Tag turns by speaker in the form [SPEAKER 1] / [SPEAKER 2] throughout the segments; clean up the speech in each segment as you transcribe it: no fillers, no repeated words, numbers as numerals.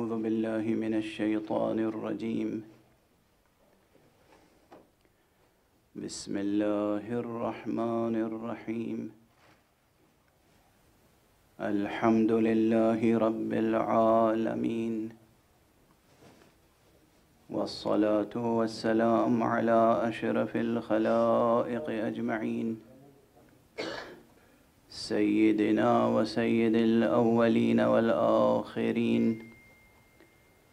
[SPEAKER 1] أعوذ بالله من الشيطان الرجيم. بسم الله الرحمن الرحيم. الحمد لله رب العالمين، والصلاة والسلام على أشرف الخلائق أجمعين، سيدنا وسيد الأولين والآخرين،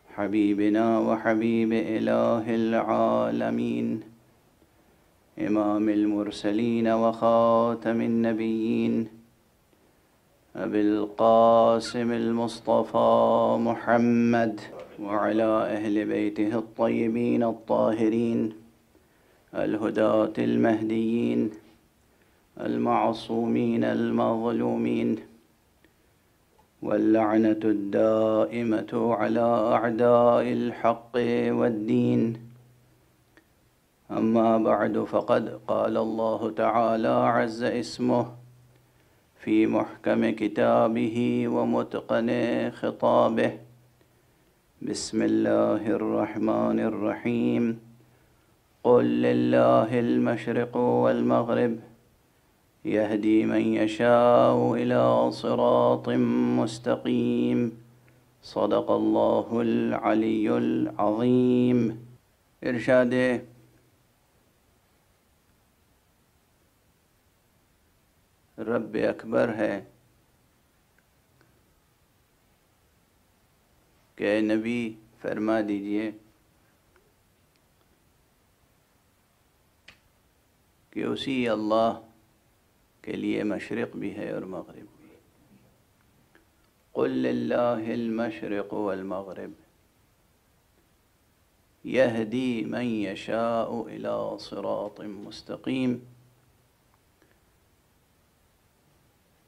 [SPEAKER 1] حبيبنا وحبيب إله العالمين، إمام المرسلين وخاتم النبيين، أبي القاسم المصطفى محمد وعلى أهل بيته الطيبين الطاهرين الهداة المهديين المعصومين المظلومين، واللعنة الدائمة على أعداء الحق والدين. أما بعد، فقد قال الله تعالى عز اسمه في محكم كتابه ومتقن خطابه. بسم الله الرحمن الرحيم. قل لله المشرق والمغرب يهدي من يشاء إلى صراط مستقيم. صدق الله العلي العظيم. ارشاد رب اکبر ہے کہ اے نبی فرما دیجئے کہ اسی اللہ کے لیے مشرق بھی ہے اور مغرب بھی. قل للہ المشرق والمغرب یہدی من یشاء الی صراط مستقیم.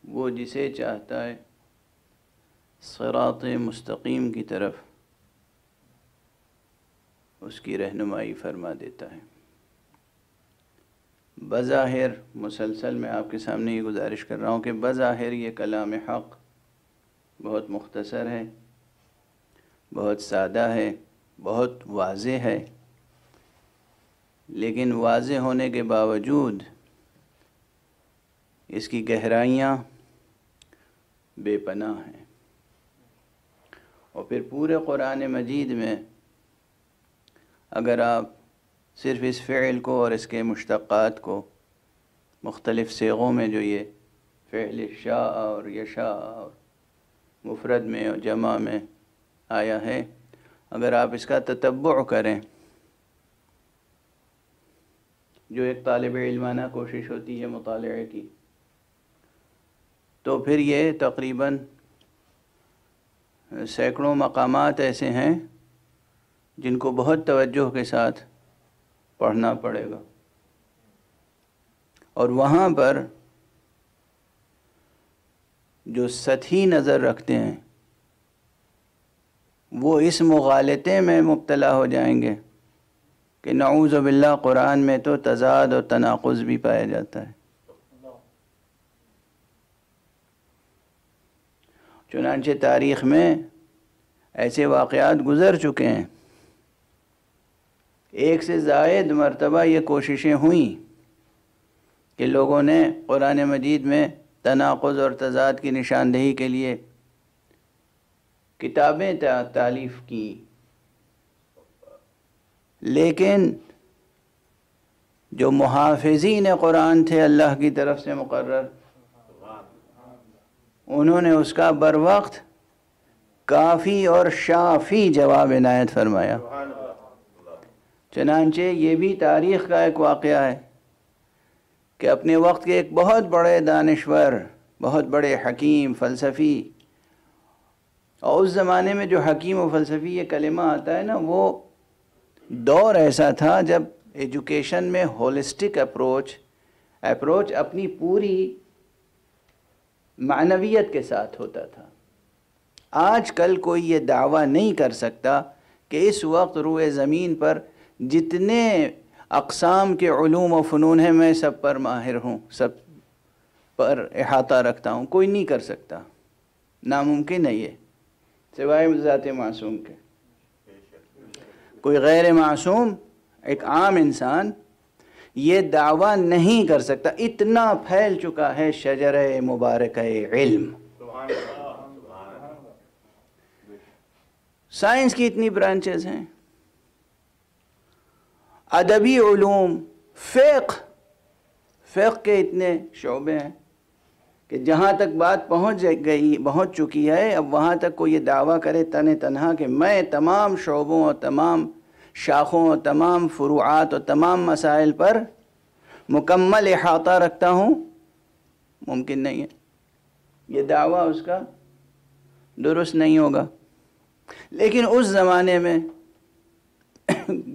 [SPEAKER 1] وہ جسے چاہتا ہے صراط مستقیم کی طرف اس کی رہنمائی فرما دیتا ہے. بظاہر مسلسل میں آپ کے سامنے یہ گزارش کر رہا ہوں کہ بظاہر یہ کلام حق بہت مختصر ہے، بہت سادہ ہے، بہت واضح ہے، لیکن واضح ہونے کے باوجود اس کی گہرائیاں بے پناہ ہیں. اور پھر پورے قرآن مجید میں اگر آپ صرف اس فعل کو اور اس کے مشتقات کو مختلف صیغوں میں، جو یہ فعل شاء اور یشاء اور مفرد میں اور جمع میں آیا ہے، اگر آپ اس کا تتبع کریں، جو ایک طالب علمانہ کوشش ہوتی ہے مطالعے کی، تو پھر یہ تقریباً سینکڑوں مقامات ایسے ہیں جن کو بہت توجہ کے ساتھ پڑھنا پڑے گا، اور وہاں پر جو سطحی نظر رکھتے ہیں وہ اس مغالطے میں مبتلا ہو جائیں گے کہ نعوذ باللہ قرآن میں تو تضاد اور تناقض بھی پایا جاتا ہے. چنانچہ تاریخ میں ایسے واقعات گزر چکے ہیں. ایک سے زائد مرتبہ یہ کوششیں ہوئیں کہ لوگوں نے قرآن مجید میں تناقض اور تضاد کی نشاندہی کے لیے کتابیں تالیف کی، لیکن جو محافظین قرآن تھے اللہ کی طرف سے مقرر، انہوں نے اس کا بروقت کافی اور شافی جواب عنایت فرمایا. چنانچہ یہ بھی تاریخ کا ایک واقعہ ہے کہ اپنے وقت کے ایک بہت بڑے دانشور، بہت بڑے حکیم فلسفی، اور اس زمانے میں جو حکیم و فلسفی یہ کلمہ آتا ہے نا، وہ دور ایسا تھا جب ایجوکیشن میں ہولسٹک اپروچ اپنی پوری معنویت کے ساتھ ہوتا تھا. آج کل کوئی یہ دعویٰ نہیں کر سکتا کہ اس وقت روئے زمین پر جتنے اقسام کے علوم و فنون ہیں میں سب پر ماہر ہوں، سب پر احاطہ رکھتا ہوں. کوئی نہیں کر سکتا، ناممکن ہے یہ. سوائے ذات معصوم کے. کوئی غیر معصوم، ایک عام انسان یہ دعویٰ نہیں کر سکتا. اتنا پھیل چکا ہے شجرہ مبارکہ علم. سائنس کی اتنی برانچز ہیں، ادبی علوم، فقہ کے اتنے شعبے ہیں کہ جہاں تک بات پہنچ چکی ہے، اب وہاں تک کوئی یہ دعویٰ کرے تنہا کہ میں تمام شعبوں اور تمام شاخوں اور تمام فروعات اور تمام مسائل پر مکمل احاطہ رکھتا ہوں، ممکن نہیں ہے. یہ دعویٰ اس کا درست نہیں ہوگا. لیکن اس زمانے میں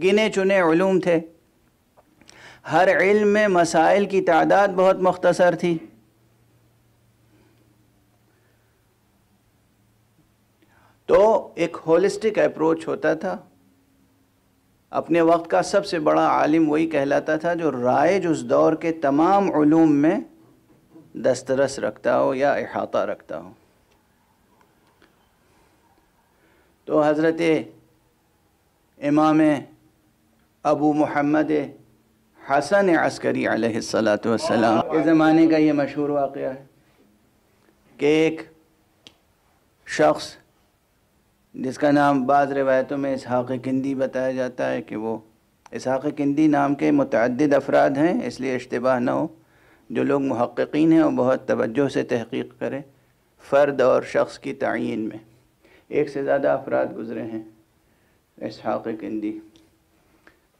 [SPEAKER 1] گنے چنے علوم تھے، ہر علم میں مسائل کی تعداد بہت مختصر تھی. تو ایک ہولسٹک اپروچ ہوتا تھا. اپنے وقت کا سب سے بڑا عالم وہی کہلاتا تھا جو رائج اس دور کے تمام علوم میں دسترس رکھتا ہو یا احاطہ رکھتا ہو. تو حضرت امام ابو محمد حسن عسکری علیہ السلام کے زمانے کا یہ مشہور واقعہ ہے کہ ایک شخص جس کا نام بعض روایتوں میں اسحاق کندی بتایا جاتا ہے کہ وہ اسحاق کندی نام کے متعدد افراد ہیں، اس لیے اشتباہ نہ ہو. جو لوگ محققین ہیں وہ بہت توجہ سے تحقیق کریں فرد اور شخص کی تعین میں. ایک سے زیادہ افراد گزرے ہیں اسحاق کندی.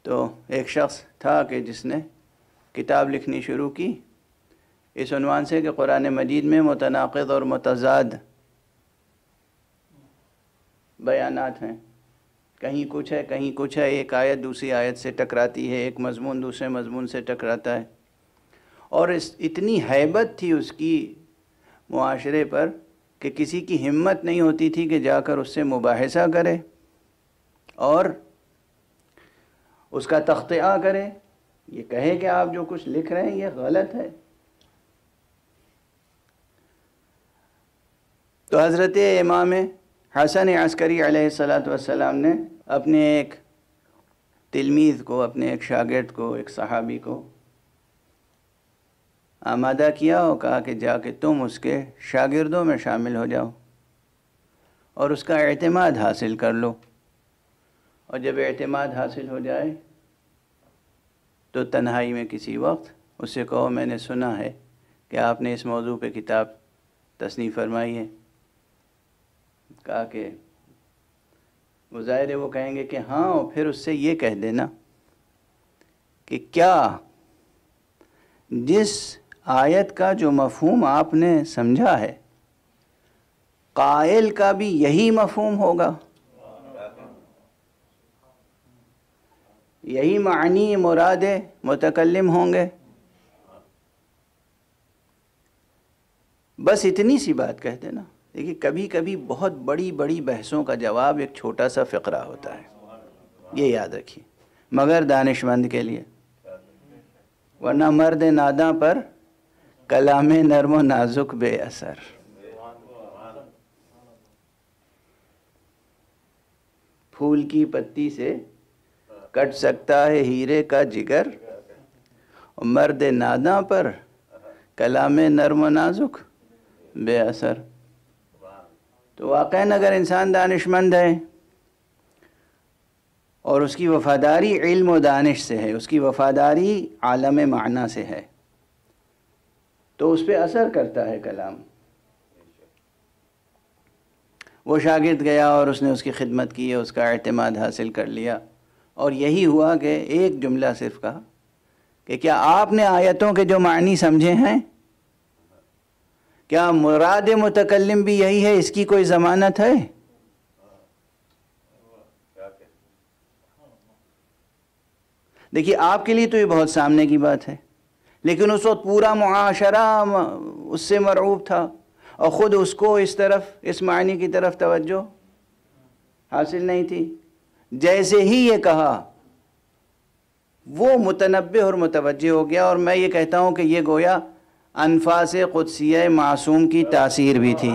[SPEAKER 1] تو ایک شخص تھا کہ جس نے کتاب لکھنی شروع کی اس عنوان سے کہ قرآن مجید میں متناقض اور متضاد بیانات ہیں، کہیں کچھ ہے کہیں کچھ ہے، ایک آیت دوسری آیت سے ٹکراتی ہے، ایک مضمون دوسرے مضمون سے ٹکراتا ہے. اور اتنی ہیبت تھی اس کی معاشرے پر کہ کسی کی ہمت نہیں ہوتی تھی کہ جا کر اس سے مباحثہ کرے اور اس کا تخطئہ کرے، یہ کہے کہ آپ جو کچھ لکھ رہے ہیں یہ غلط ہے. تو حضرت امام حسن عسکری علیہ السلام نے اپنے ایک تلمیذ کو، اپنے ایک شاگرد کو، ایک صحابی کو آمادہ کیا اور کہا کہ جا کے تم اس کے شاگردوں میں شامل ہو جاؤ اور اس کا اعتماد حاصل کر لو. اور جب اعتماد حاصل ہو جائے تو تنہائی میں کسی وقت اس سے کہو میں نے سنا ہے کہ آپ نے اس موضوع پہ کتاب تصنیف فرمائی ہے. کہا کہ وہ ظاہر ہے وہ کہیں گے کہ ہاں، اور پھر اس سے یہ کہہ دینا کہ کیا جس آیت کا جو مفہوم آپ نے سمجھا ہے قائل کا بھی یہی مفہوم ہوگا، یہی معنی مراد متکلم ہوں گے. بس اتنی سی بات کہہ دینا. دیکھیے کبھی کبھی بہت بڑی بڑی بحثوں کا جواب ایک چھوٹا سا فقرہ ہوتا ہے، یہ یاد رکھیے، مگر دانش مند کے لیے. ورنہ مرد ناداں پر کلام نرم و نازک بے اثر. پھول کی پتی سے کٹ سکتا ہے ہیرے کا جگر، اور مرد ناداں پر کلام نرم و نازک بے اثر. تو واقعاً اگر انسان دانش مند ہے اور اس کی وفاداری علم و دانش سے ہے، اس کی وفاداری عالم معنی سے ہے، تو اس پہ اثر کرتا ہے کلام. وہ شاگرد گیا اور اس نے اس کی خدمت کی، اس کا اعتماد حاصل کر لیا، اور یہی ہوا کہ ایک جملہ صرف کہا کہ کیا آپ نے آیتوں کے جو معنی سمجھے ہیں، کیا مراد متکلم بھی یہی ہے، اس کی کوئی ضمانت ہے؟ دیکھیے آپ کے لیے تو یہ بہت سامنے کی بات ہے، لیکن اس وقت پورا معاشرہ اس سے مرعوب تھا اور خود اس کو اس طرف، اس معنی کی طرف توجہ حاصل نہیں تھی. جیسے ہی یہ کہا وہ متنبہ اور متوجہ ہو گیا. اور میں یہ کہتا ہوں کہ یہ گویا انفاس قدسیہ معصوم کی تاثیر بھی تھی.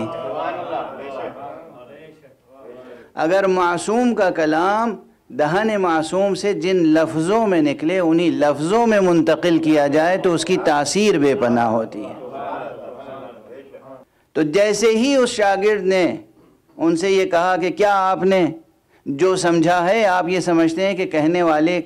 [SPEAKER 1] اگر معصوم کا کلام دہن معصوم سے جن لفظوں میں نکلے انہی لفظوں میں منتقل کیا جائے تو اس کی تاثیر بے پناہ ہوتی ہے۔ تو جیسے ہی اس شاگرد نے ان سے یہ کہا کہ کیا آپ نے جو سمجھا ہے آپ یہ سمجھتے ہیں کہ کہنے والے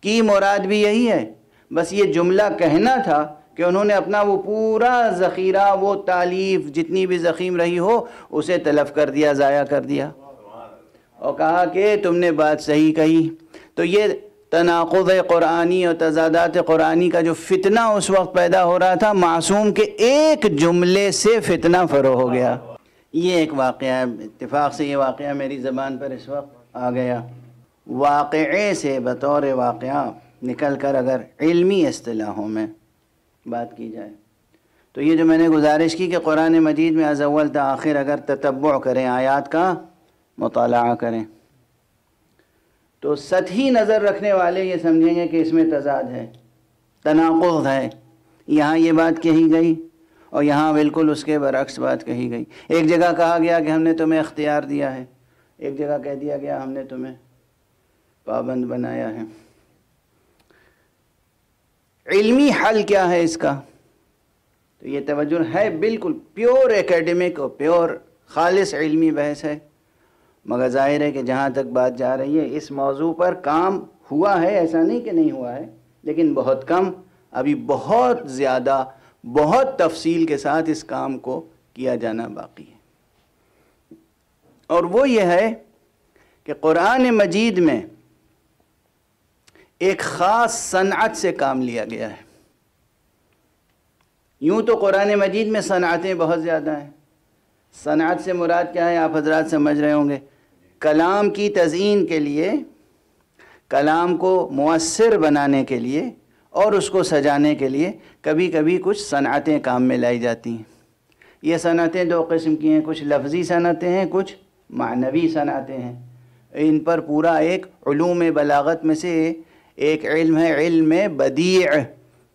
[SPEAKER 1] کی مراد بھی یہی ہے، بس یہ جملہ کہنا تھا کہ انہوں نے اپنا وہ پورا ذخیرہ، وہ تالیف جتنی بھی ضخیم رہی ہو اسے تلف کر دیا، ضائع کر دیا، اور کہا کہ تم نے بات صحیح کہی۔ تو یہ تناقض قرآنی اور تضادات قرآنی کا جو فتنہ اس وقت پیدا ہو رہا تھا، معصوم کے ایک جملے سے فتنہ فروغ ہو گیا۔ یہ ایک واقعہ ہے، اتفاق سے یہ واقعہ میری زبان پر اس وقت آ گیا۔ واقعے سے بطور واقعہ نکل کر اگر علمی اصطلاحوں میں بات کی جائے تو یہ جو میں نے گزارش کی کہ قرآن مجید میں از اول تا آخر اگر تتبع کریں، آیات کا مطالعہ کریں، تو سطحی نظر رکھنے والے یہ سمجھیں گے کہ اس میں تضاد ہے، تناقض ہے، یہاں یہ بات کہی گئی اور یہاں بالکل اس کے برعکس بات کہی گئی۔ ایک جگہ کہا گیا کہ ہم نے تمہیں اختیار دیا ہے، ایک جگہ کہہ دیا گیا ہم نے تمہیں پابند بنایا ہے۔ علمی حل کیا ہے اس کا؟ تو یہ توجہ ہے، بالکل پیور ایکیڈمک اور پیور خالص علمی بحث ہے، مگر ظاہر ہے کہ جہاں تک بات جا رہی ہے اس موضوع پر کام ہوا ہے، ایسا نہیں کہ نہیں ہوا ہے، لیکن بہت کم، ابھی بہت زیادہ بہت تفصیل کے ساتھ اس کام کو کیا جانا باقی ہے۔ اور وہ یہ ہے کہ قرآن مجید میں ایک خاص صنعت سے کام لیا گیا ہے۔ یوں تو قرآن مجید میں صنعتیں بہت زیادہ ہیں، صنعت سے مراد کیا ہے آپ حضرات سمجھ رہے ہوں گے، کلام کی تزئین کے لیے، کلام کو مؤثر بنانے کے لیے اور اس کو سجانے کے لیے کبھی کبھی کچھ صنعتیں کام میں لائی جاتی ہیں۔ یہ صنعتیں دو قسم کی ہیں، کچھ لفظی صنعتیں ہیں، کچھ معنوی صنعتیں ہیں۔ ان پر پورا ایک علوم بلاغت میں سے ایک علم ہے، علم بدیع،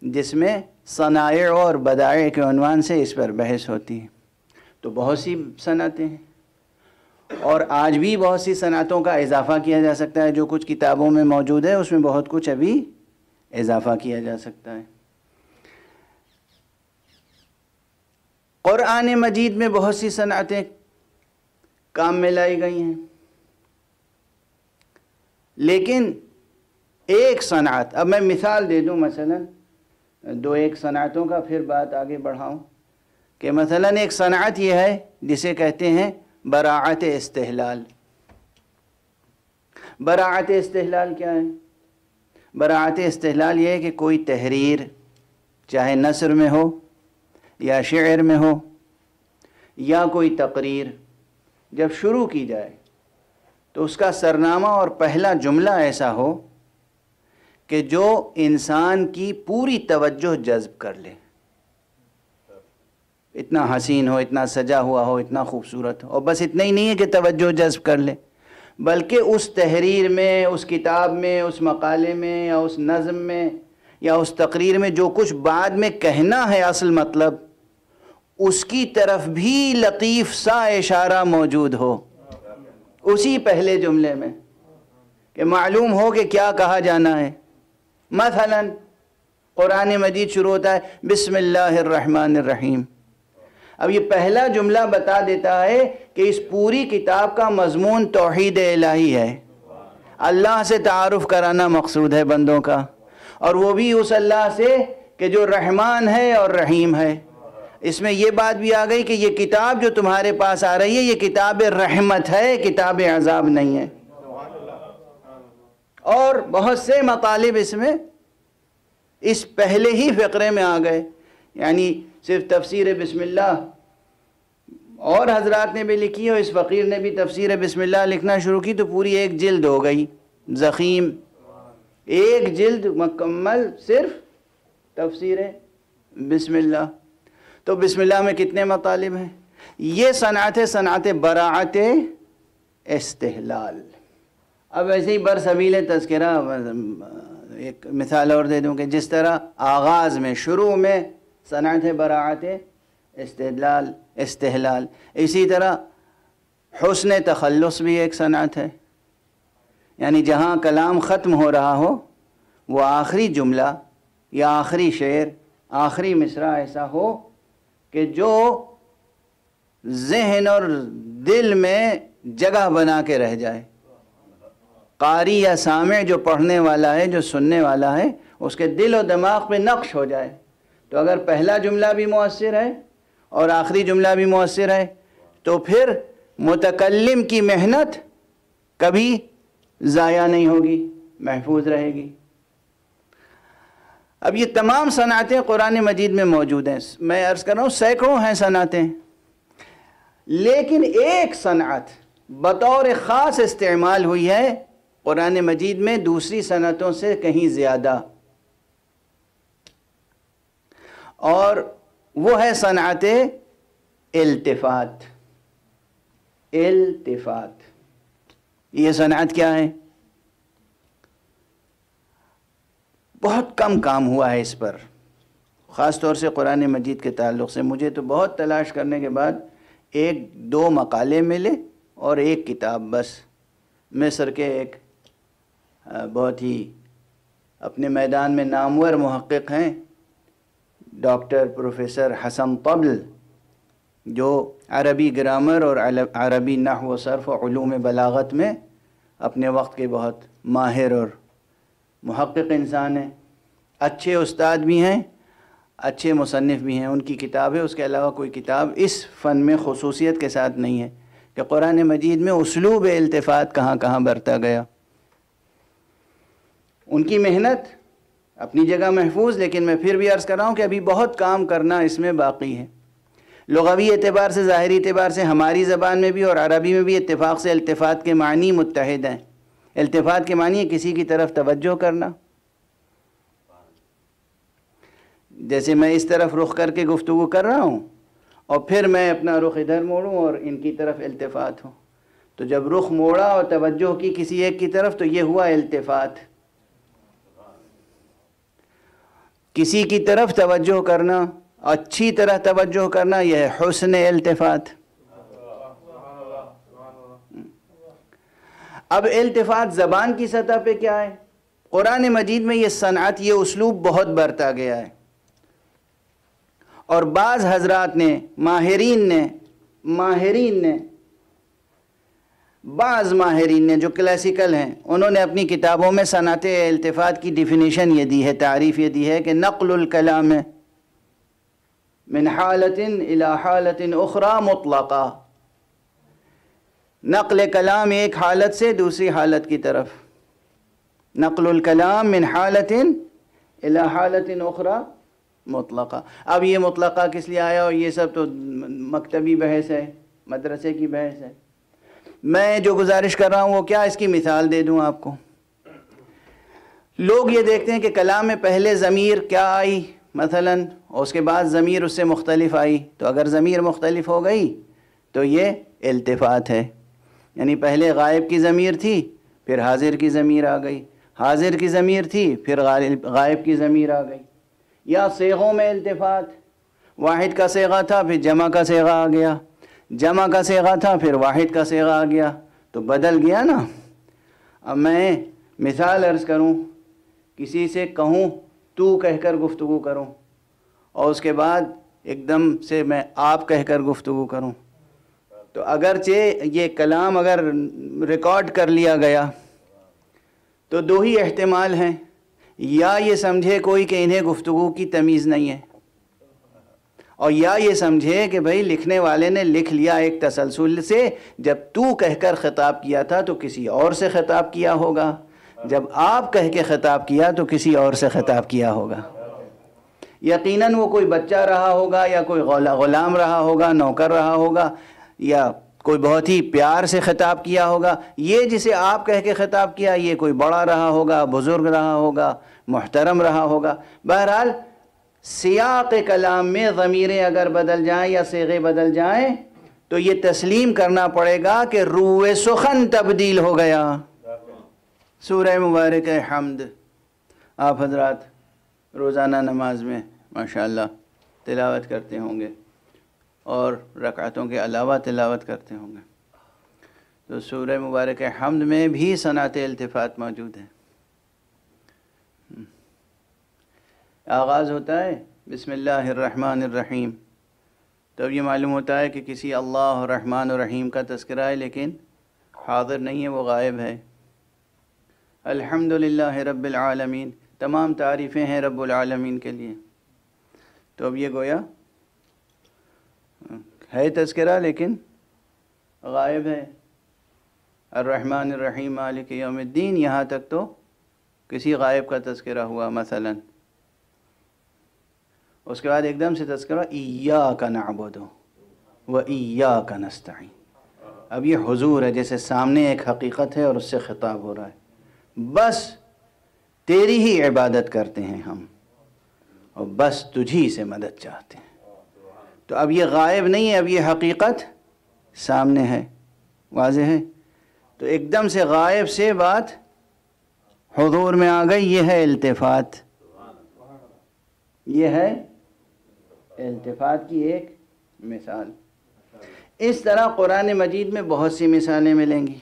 [SPEAKER 1] جس میں صنائع اور بدائع کے عنوان سے اس پر بحث ہوتی ہے۔ تو بہت سی صنعتیں ہیں اور آج بھی بہت سی صنعتوں کا اضافہ کیا جا سکتا ہے، جو کچھ کتابوں میں موجود ہے اس میں بہت کچھ ابھی اضافہ کیا جا سکتا ہے۔ قرآن مجید میں بہت سی صنعتیں کام میں لائی گئی ہیں، لیکن ایک صنعت، اب میں مثال دے دوں مثلا دو ایک صنعتوں کا، پھر بات آگے بڑھاؤں کہ مثلا ایک صنعت یہ ہے جسے کہتے ہیں براعت استحلال۔ براعت استحلال کیا ہے؟ براعت استحلال یہ ہے کہ کوئی تحریر چاہے نثر میں ہو یا شعر میں ہو یا کوئی تقریر جب شروع کی جائے تو اس کا سرنامہ اور پہلا جملہ ایسا ہو کہ جو انسان کی پوری توجہ جذب کر لے، اتنا حسین ہو، اتنا سجا ہوا ہو، اتنا خوبصورت ہو، اور بس اتنا ہی نہیں ہے کہ توجہ جذب کر لے، بلکہ اس تحریر میں، اس کتاب میں، اس مقالے میں یا اس نظم میں یا اس تقریر میں جو کچھ بعد میں کہنا ہے اصل مطلب، اس کی طرف بھی لطیف سا اشارہ موجود ہو اسی پہلے جملے میں، کہ معلوم ہو کہ کیا کہا جانا ہے۔ مثلا قرآن مجید شروع ہوتا ہے بسم اللہ الرحمن الرحیم، اب یہ پہلا جملہ بتا دیتا ہے کہ اس پوری کتاب کا مضمون توحید الہی ہے، اللہ سے تعارف کرانا مقصود ہے بندوں کا، اور وہ بھی اس اللہ سے کہ جو رحمان ہے اور رحیم ہے۔ اس میں یہ بات بھی آ گئی کہ یہ کتاب جو تمہارے پاس آ رہی ہے یہ کتاب رحمت ہے، کتاب عذاب نہیں ہے۔ اور بہت سے مطالب اس میں اس پہلے ہی فقرے میں آ گئے، یعنی صرف تفسیر بسم اللہ اور حضرات نے بھی لکھی اور اس فقیر نے بھی تفسیر بسم اللہ لکھنا شروع کی تو پوری ایک جلد ہو گئی ضخیم، ایک جلد مکمل صرف تفسیر بسم اللہ۔ تو بسم اللہ میں کتنے مطالب ہیں؟ یہ صنعت ہے، صنعت براعت استحلال۔ اب ایسے ہی برسبیل تذکرہ ایک مثال اور دے دوں کہ جس طرح آغاز میں، شروع میں صنعت براعت استحلال، اسی طرح حسن تخلص بھی ایک صنعت ہے، یعنی جہاں کلام ختم ہو رہا ہو وہ آخری جملہ یا آخری شعر، آخری مصرع ایسا ہو کہ جو ذہن اور دل میں جگہ بنا کے رہ جائے. قاری یا سامع جو پڑھنے والا ہے، جو سننے والا ہے، اس کے دل و دماغ پہ نقش ہو جائے. تو اگر پہلا جملہ بھی مؤثر ہے اور آخری جملہ بھی مؤثر ہے تو پھر متکلم کی محنت کبھی ضائع نہیں ہوگی، محفوظ رہے گی. اب یہ تمام صنعتیں قرآن مجید میں موجود ہیں. میں عرض کر رہا ہوں سینکڑوں ہیں صنعتیں، لیکن ایک صنعت بطور خاص استعمال ہوئی ہے قرآن مجید میں دوسری صنعتوں سے کہیں زیادہ، اور وہ ہے صنعت التفات. التفات یہ صنعت کیا ہے؟ بہت کم کام ہوا ہے اس پر، خاص طور سے قرآن مجید کے تعلق سے. مجھے تو بہت تلاش کرنے کے بعد 1-2 مقالے ملے اور ایک کتاب بس. مصر کے ایک بہت ہی اپنے میدان میں نامور محقق ہیں ڈاکٹر پروفیسر حسن طبل، جو عربی گرامر اور عربی نحو و صرف و علوم بلاغت میں اپنے وقت کے بہت ماہر اور محقق انسان ہیں، اچھے استاد بھی ہیں، اچھے مصنف بھی ہیں. ان کی کتاب ہے، اس کے علاوہ کوئی کتاب اس فن میں خصوصیت کے ساتھ نہیں ہے کہ قرآن مجید میں اسلوب التفات کہاں کہاں برتا گیا. ان کی محنت اپنی جگہ محفوظ، لیکن میں پھر بھی عرض کر رہا ہوں کہ ابھی بہت کام کرنا اس میں باقی ہے. لغوی اعتبار سے، ظاہری اعتبار سے ہماری زبان میں بھی اور عربی میں بھی اتفاق سے التفات کے معنی متحد ہیں. التفات کے معنی ہے کسی کی طرف توجہ کرنا. جیسے میں اس طرف رخ کر کے گفتگو کر رہا ہوں اور پھر میں اپنا رخ ادھر موڑوں اور ان کی طرف التفات ہو، تو جب رخ موڑا اور توجہ کی کسی ایک کی طرف تو یہ ہوا التفات. کسی کی طرف توجہ کرنا، اچھی طرح توجہ کرنا، یہ ہے حسن التفات. اب التفات زبان کی سطح پہ کیا ہے؟ قرآن مجید میں یہ صنعت، یہ اسلوب بہت برتا گیا ہے، اور بعض حضرات نے، بعض ماہرین نے جو کلاسیکل ہیں، انہوں نے اپنی کتابوں میں صنعت التفات کی ڈیفینیشن یہ دی ہے، تعریف یہ دی ہے کہ نقل الکلام من حالت الى حالت اخرى مطلقہ. نقل کلام ایک حالت سے دوسری حالت کی طرف. نقل الکلام من حالت الى حالت اخرى مطلقہ. اب یہ مطلقہ کس لیے آیا؟ اور یہ سب تو مکتبی بحث ہے، مدرسے کی بحث ہے. میں جو گزارش کر رہا ہوں وہ کیا، اس کی مثال دے دوں آپ کو. لوگ یہ دیکھتے ہیں کہ کلام میں پہلے ضمیر کیا آئی مثلا، اور اس کے بعد ضمیر اس سے مختلف آئی، تو اگر ضمیر مختلف ہو گئی تو یہ التفات ہے. یعنی پہلے غائب کی ضمیر تھی، پھر حاضر کی ضمیر آ گئی، حاضر کی ضمیر تھی، پھر غائب کی ضمیر آ گئی. یا صیغوں میں التفات، واحد کا صیغہ تھا پھر جمع کا صیغہ آ گیا، جمع کا صیغہ تھا پھر واحد کا صیغہ آ گیا، تو بدل گیا نا. اب میں مثال عرض کروں، کسی سے کہوں تو کہہ کر گفتگو کروں، اور اس کے بعد ایک دم سے میں آپ کہہ کر گفتگو کروں، تو اگرچہ یہ کلام اگر ریکارڈ کر لیا گیا تو دو ہی احتمال ہیں، یا یہ سمجھے کوئی کہ انہیں گفتگو کی تمیز نہیں ہے، اور یا یہ سمجھے کہ بھئی لکھنے والے نے لکھ لیا ایک تسلسل سے، جب تو کہہ کر خطاب کیا تھا تو کسی اور سے خطاب کیا ہوگا، جب آپ کہہ کے خطاب کیا تو کسی اور سے خطاب کیا ہوگا. یقیناً وہ کوئی بچہ رہا ہوگا، یا کوئی غلام رہا ہوگا، نوکر رہا ہوگا، یا کوئی بہت ہی پیار سے خطاب کیا ہوگا. یہ جسے آپ کہہ کے خطاب کیا یہ کوئی بڑا رہا ہوگا، بزرگ رہا ہوگا، محترم رہا ہوگا. بہرحال سیاق کلام میں ضمیریں اگر بدل جائیں یا صیغے بدل جائیں تو یہ تسلیم کرنا پڑے گا کہ روح سخن تبدیل ہو گیا. سورہ مبارک حمد آپ حضرات روزانہ نماز میں ماشاءاللہ تلاوت کرتے ہوں گے، اور رکعتوں کے علاوہ تلاوت کرتے ہوں گے. تو سورہ مبارک حمد میں بھی صنعت التفات موجود ہے۔ آغاز ہوتا ہے بسم اللہ الرحمن الرحیم، تو اب یہ معلوم ہوتا ہے کہ کسی اللہ الرحمن الرحیم کا تذکرہ ہے، لیکن حاضر نہیں ہے، وہ غائب ہے۔ الحمدللہ رب العالمین، تمام تعریفیں ہیں رب العالمین کے لیے۔ تو اب یہ گویا ہے تذکرہ لیکن غائب ہے۔ الرحمن الرحیم مالک یوم الدین، یہاں تک تو کسی غائب کا تذکرہ ہوا مثلا، اس کے بعد ایک دم سے تذکرہ ایاک نعبد و ایاک نستعین۔ اب یہ حضور ہے، جیسے سامنے ایک حقیقت ہے اور اس سے خطاب ہو رہا ہے، بس تیری ہی عبادت کرتے ہیں ہم، اور بس تجھی سے مدد چاہتے ہیں۔ تو اب یہ غائب نہیں ہے، اب یہ حقیقت سامنے ہے، واضح ہے۔ تو ایک دم سے غائب سے بات حضور میں آ گئی، یہ ہے التفات، یہ ہے التفات کی ایک مثال۔ اس طرح قرآن مجید میں بہت سی مثالیں ملیں گی،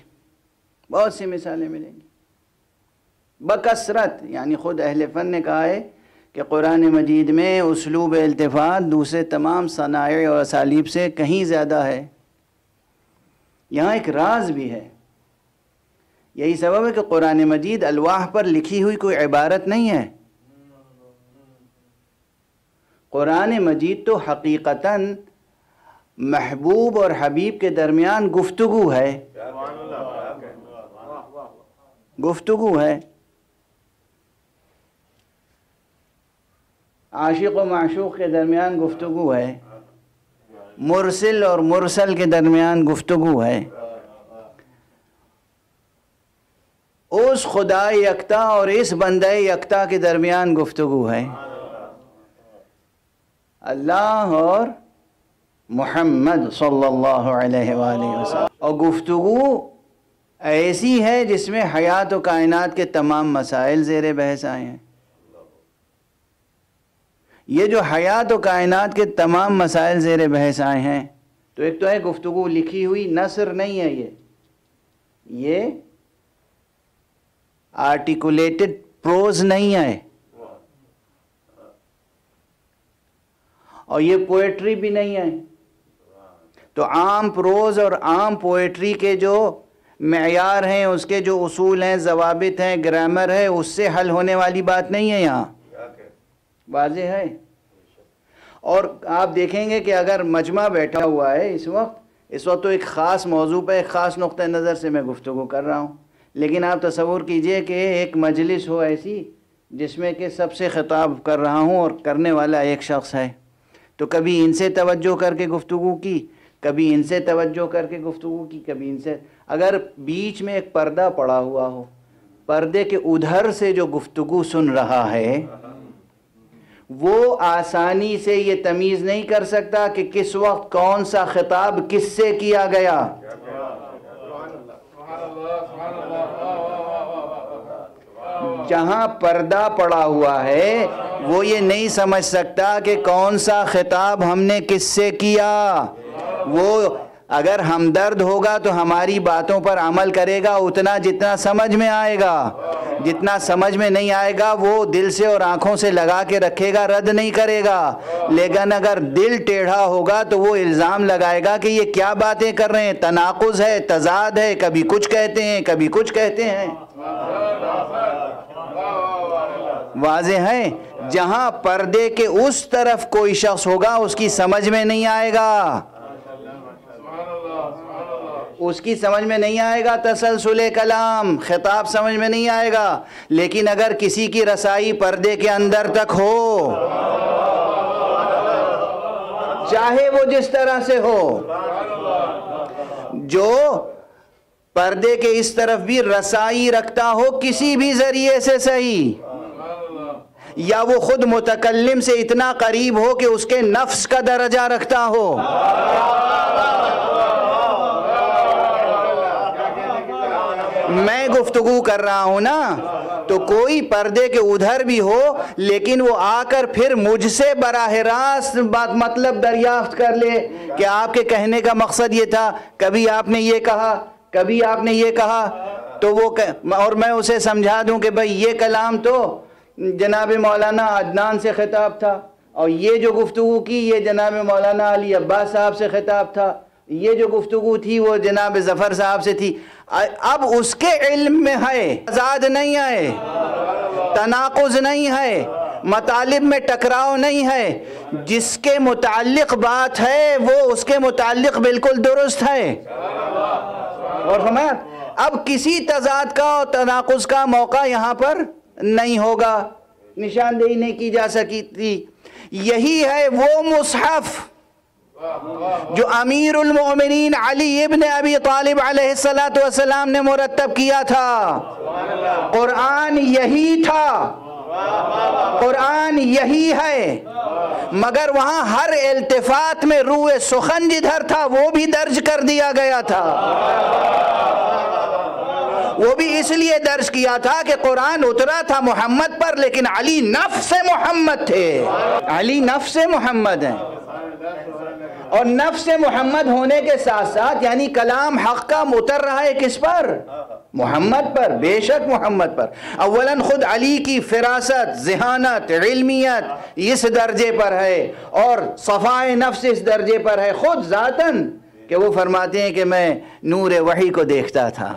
[SPEAKER 1] بہت سی مثالیں ملیں گی بکثرت۔ یعنی خود اہل فن نے کہا ہے کہ قرآن مجید میں اسلوب التفات دوسرے تمام صنائع اور اسالیب سے کہیں زیادہ ہے۔ یہاں ایک راز بھی ہے، یہی سبب ہے کہ قرآن مجید الواح پر لکھی ہوئی کوئی عبارت نہیں ہے۔ قرآن مجید تو حقیقتاً محبوب اور حبیب کے درمیان گفتگو ہے، گفتگو ہے۔ عاشق و معشوق کے درمیان گفتگو ہے، مرسل اور مرسل کے درمیان گفتگو ہے، اس خدا یکتا اور اس بندہ یکتا کے درمیان گفتگو ہے، اللہ اور محمد صلی اللہ علیہ وآلہ وسلم۔ اور گفتگو ایسی ہے جس میں حیات و کائنات کے تمام مسائل زیر بحث آئے ہیں۔ یہ جو حیات و کائنات کے تمام مسائل زیر بحث آئے ہیں، تو ایک تو ہے گفتگو لکھی ہوئی، نثر نہیں ہے، یہ آرٹیکولیٹڈ پروز نہیں ہے، اور یہ پوئٹری بھی نہیں ہے۔ تو عام پروز اور عام پوئٹری کے جو معیار ہیں، اس کے جو اصول ہیں، ضوابط ہیں، گرامر ہے، اس سے حل ہونے والی بات نہیں ہے یہاں، واضح ہے۔ اور آپ دیکھیں گے کہ اگر مجمع بیٹھا ہوا ہے اس وقت تو ایک خاص موضوع پہ ایک خاص نقطہ نظر سے میں گفتگو کر رہا ہوں، لیکن آپ تصور کیجئے کہ ایک مجلس ہو ایسی جس میں کہ سب سے خطاب کر رہا ہوں اور کرنے والا ایک شخص ہے، تو کبھی ان سے توجہ کر کے گفتگو کی، کبھی ان سے توجہ کر کے گفتگو کی، کبھی ان سے۔ اگر بیچ میں ایک پردہ پڑا ہوا ہو، پردے کے ادھر سے جو گفتگو سن رہا ہے وہ آسانی سے یہ تمیز نہیں کر سکتا کہ کس وقت کون سا خطاب کس سے کیا گیا۔ جہاں پردہ پڑا ہوا ہے وہ یہ نہیں سمجھ سکتا کہ کون سا خطاب ہم نے کس سے کیا۔ وہ اگر ہمدرد ہوگا تو ہماری باتوں پر عمل کرے گا اتنا جتنا سمجھ میں آئے گا، جتنا سمجھ میں نہیں آئے گا وہ دل سے اور آنکھوں سے لگا کے رکھے گا، رد نہیں کرے گا۔ لیکن اگر دل ٹیڑھا ہوگا تو وہ الزام لگائے گا کہ یہ کیا باتیں کر رہے ہیں، تناقض ہے، تضاد ہے، کبھی کچھ کہتے ہیں کبھی کچھ کہتے ہیں، واضح ہے۔ جہاں پردے کے اس طرف کوئی شخص ہوگا اس کی سمجھ میں نہیں آئے گا، اس کی سمجھ میں نہیں آئے گا تسلسل کلام، خطاب سمجھ میں نہیں آئے گا۔ لیکن اگر کسی کی رسائی پردے کے اندر تک ہو، چاہے وہ جس طرح سے ہو، جو پردے کے اس طرف بھی رسائی رکھتا ہو کسی بھی ذریعے سے صحیح، یا وہ خود متکلم سے اتنا قریب ہو کہ اس کے نفس کا درجہ رکھتا ہو، میں گفتگو کر رہا ہوں نا، تو کوئی پردے کے ادھر بھی ہو لیکن وہ آ کر پھر مجھ سے براہ راست مطلب دریافت کر لے کہ آپ کے کہنے کا مقصد یہ تھا، کبھی آپ نے یہ کہا، کبھی آپ نے یہ کہا تو وہ اور میں اسے سمجھا دوں کہ بھئی یہ کلام تو جناب مولانا عدنان سے خطاب تھا، اور یہ جو گفتگو کی یہ جناب مولانا علی عباس صاحب سے خطاب تھا، یہ جو گفتگو تھی وہ جناب ظفر صاحب سے تھی، اب اس کے علم میں ہے، تضاد نہیں ہے، تناقض نہیں ہے، مطالب میں ٹکراؤ نہیں ہے، جس کے متعلق بات ہے وہ اس کے متعلق بالکل درست ہے۔ اور فرمایا اب کسی تضاد کا اور تناقض کا موقع یہاں پر نہیں ہوگا، نشاندہی نہیں کی جا سکی تھی۔ یہی ہے وہ مصحف جو امیر المؤمنین علی ابن ابی طالب علیہ السلام نے مرتب کیا تھا۔ قرآن یہی تھا، قرآن یہی ہے، مگر وہاں ہر التفات میں روح سخن جدھر تھا وہ بھی درج کر دیا گیا تھا۔ وہ بھی اس لیے درج کیا تھا کہ قرآن اترا تھا محمد پر، لیکن علی نفس محمد تھے، علی نفس محمد ہیں، اور نفس محمد ہونے کے ساتھ ساتھ یعنی کلام حق کا اتر رہا ہے کس پر؟ محمد پر، بے شک محمد پر۔ اولاً خود علی کی فراست، ذہانت، علمیت اس درجے پر ہے، اور صفائے نفس اس درجے پر ہے خود ذاتاً کہ وہ فرماتے ہیں کہ میں نور وحی کو دیکھتا تھا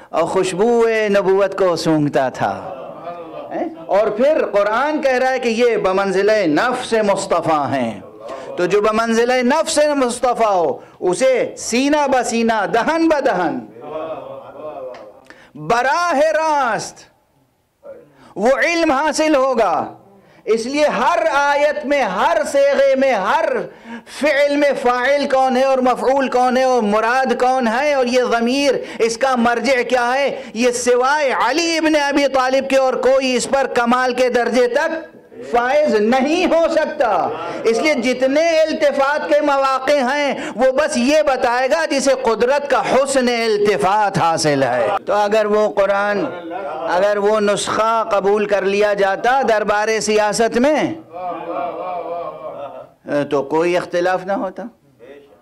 [SPEAKER 1] اور خوشبو نبوت کو سونگھتا تھا۔ اور پھر قرآن کہہ رہا ہے کہ یہ بمنزلہ نفس مصطفیٰ ہیں، تو جو بمنزلہ نفس مصطفیٰ ہو اسے سینہ بسینہ، دہن بدہن، براہ راست وہ علم حاصل ہوگا۔ اس لیے ہر آیت میں، ہر صیغے میں، ہر فعل میں فاعل کون ہے اور مفعول کون ہے اور مراد کون ہے، اور یہ ضمیر اس کا مرجع کیا ہے، یہ سوائے علی ابن ابی طالب کے اور کوئی اس پر کمال کے درجے تک فائز نہیں ہو سکتا۔ اس لیے جتنے التفات کے مواقع ہیں وہ بس یہ بتائے گا جسے قدرت کا حسن التفات حاصل ہے۔ تو اگر وہ قرآن، اگر وہ نسخہ قبول کر لیا جاتا دربار سیاست میں تو کوئی اختلاف نہ ہوتا،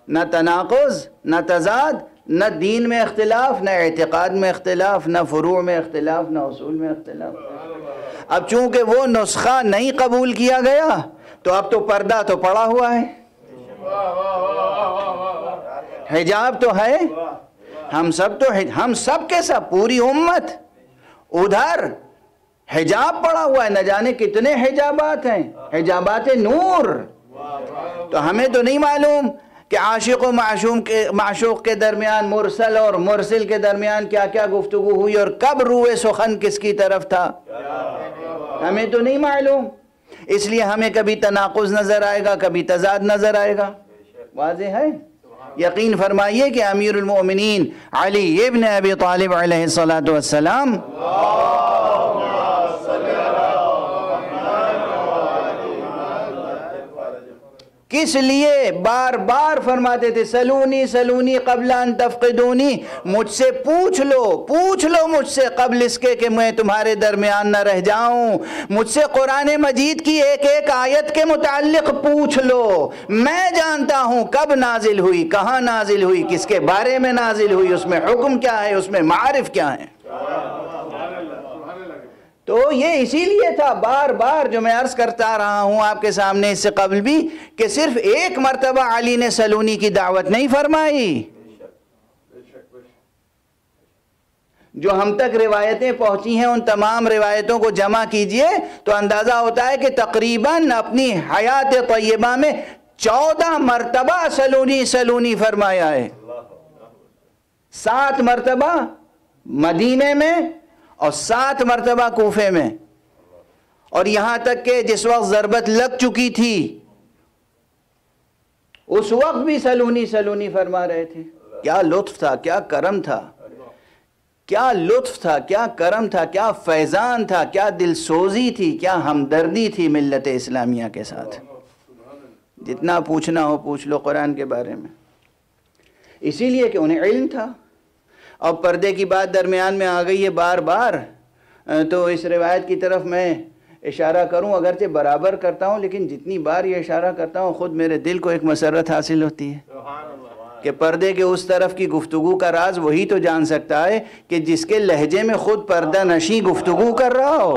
[SPEAKER 1] نہ تناقض، نہ تضاد، نہ دین میں اختلاف، نہ اعتقاد میں اختلاف، نہ فروع میں اختلاف، نہ اصول میں اختلاف۔ اب چونکہ وہ نسخہ نہیں قبول کیا گیا تو اب تو پردہ تو پڑا ہوا ہے، حجاب تو ہے، ہم سب کے سب پوری امت ادھر حجاب پڑا ہوا ہے، نہ جانے کتنے حجابات ہیں، حجابات نور۔ تو ہمیں تو نہیں معلوم کہ عاشق و معشوق کے درمیان، مرسل اور مرسل کے درمیان کیا کیا گفتگو ہوئی اور کب روح سخن کس کی طرف تھا، ہمیں تو نہیں معلوم۔ اس لیے ہمیں کبھی تناقض نظر آئے گا، کبھی تضاد نظر آئے گا۔ واضح ہے؟ یقین فرمائیے کہ امیر المؤمنین علی ابن ابی طالب علیہ السلام کس لیے بار بار فرماتے تھے سلونی سلونی قبل ان تفقدونی، مجھ سے پوچھ لو مجھ سے قبل اس کے کہ میں تمہارے درمیان نہ رہ جاؤں، مجھ سے قرآن مجید کی ایک ایک آیت کے متعلق پوچھ لو، میں جانتا ہوں کب نازل ہوئی، کہاں نازل ہوئی، کس کے بارے میں نازل ہوئی، اس میں حکم کیا ہے، اس میں معارف کیا ہے۔ تو یہ اسی لیے تھا بار بار جو میں عرض کرتا رہا ہوں آپ کے سامنے اس سے قبل بھی، کہ صرف ایک مرتبہ علی نے سلونی کی دعوت نہیں فرمائی۔ جو ہم تک روایتیں پہنچی ہیں ان تمام روایتوں کو جمع کیجئے تو اندازہ ہوتا ہے کہ تقریباً اپنی حیات طیبہ میں 14 مرتبہ سلونی فرمایا ہے، 7 مرتبہ مدینے میں اور 7 مرتبہ کوفے میں، اور یہاں تک کہ جس وقت ضربت لگ چکی تھی اس وقت بھی سلونی فرما رہے تھے۔ کیا لطف تھا، کیا کرم تھا، کیا لطف تھا، کیا کرم تھا، کیا فیضان تھا، کیا دل سوزی تھی، کیا ہمدردی تھی ملت اسلامیہ کے ساتھ۔ جتنا پوچھنا ہو پوچھ لو قرآن کے بارے میں، اسی لیے کہ انہیں علم تھا۔ اور پردے کی بات درمیان میں آ گئی ہے بار بار، تو اس روایت کی طرف میں اشارہ کروں، اگرچہ برابر کرتا ہوں لیکن جتنی بار یہ اشارہ کرتا ہوں خود میرے دل کو ایک مسرت حاصل ہوتی ہے۔ کہ پردے کے اس طرف کی گفتگو کا راز وہی تو جان سکتا ہے کہ جس کے لہجے میں خود پردہ نشیں گفتگو کر رہا ہو۔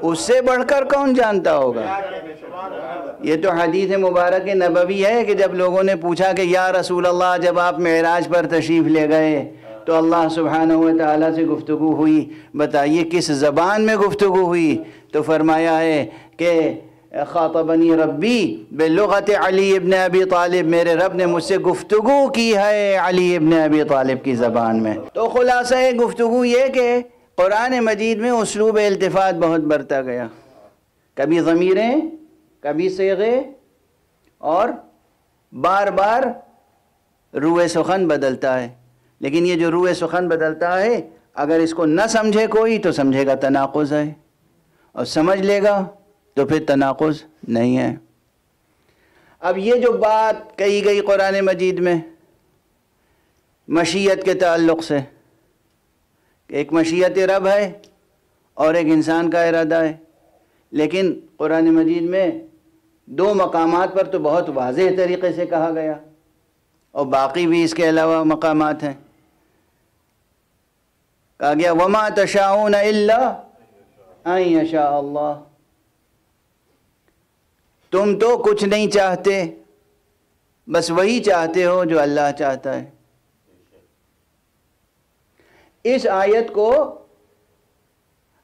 [SPEAKER 1] اس سے بڑھ کر کون جانتا ہوگا؟ یہ تو حدیث مبارک نبوی ہے کہ جب لوگوں نے پوچھا کہ یا رسول اللہ جب آپ معراج پر تشریف لے گئے تو اللہ سبحانہ و تعالیٰ سے گفتگو ہوئی، بتائیے کس زبان میں گفتگو ہوئی؟ تو فرمایا ہے کہ خاطبنی ربی بلغت علی ابن ابی طالب، میرے رب نے مجھ سے گفتگو کی ہے علی ابن ابی طالب کی زبان میں۔ تو خلاصہ گفتگو یہ کہ قرآن مجید میں اسلوب التفات بہت برتا گیا، کبھی ضمیریں، کبھی صیغے، اور بار بار روئے سخن بدلتا ہے۔ لیکن یہ جو روئے سخن بدلتا ہے اگر اس کو نہ سمجھے کوئی تو سمجھے گا تناقض ہے، اور سمجھ لے گا تو پھر تناقض نہیں ہے۔ اب یہ جو بات کہی گئی قرآن مجید میں مشیت کے تعلق سے، ایک مشیت رب ہے اور ایک انسان کا ارادہ ہے، لیکن قرآن مجید میں دو مقامات پر تو بہت واضح طریقے سے کہا گیا، اور باقی بھی اس کے علاوہ مقامات ہیں۔ کہا گیا وَمَا تَشَاءُونَ إِلَّا أَن يَشَاءَ اللَّهُ، تم تو کچھ نہیں چاہتے بس وہی چاہتے ہو جو اللہ چاہتا ہے۔ اس آیت کو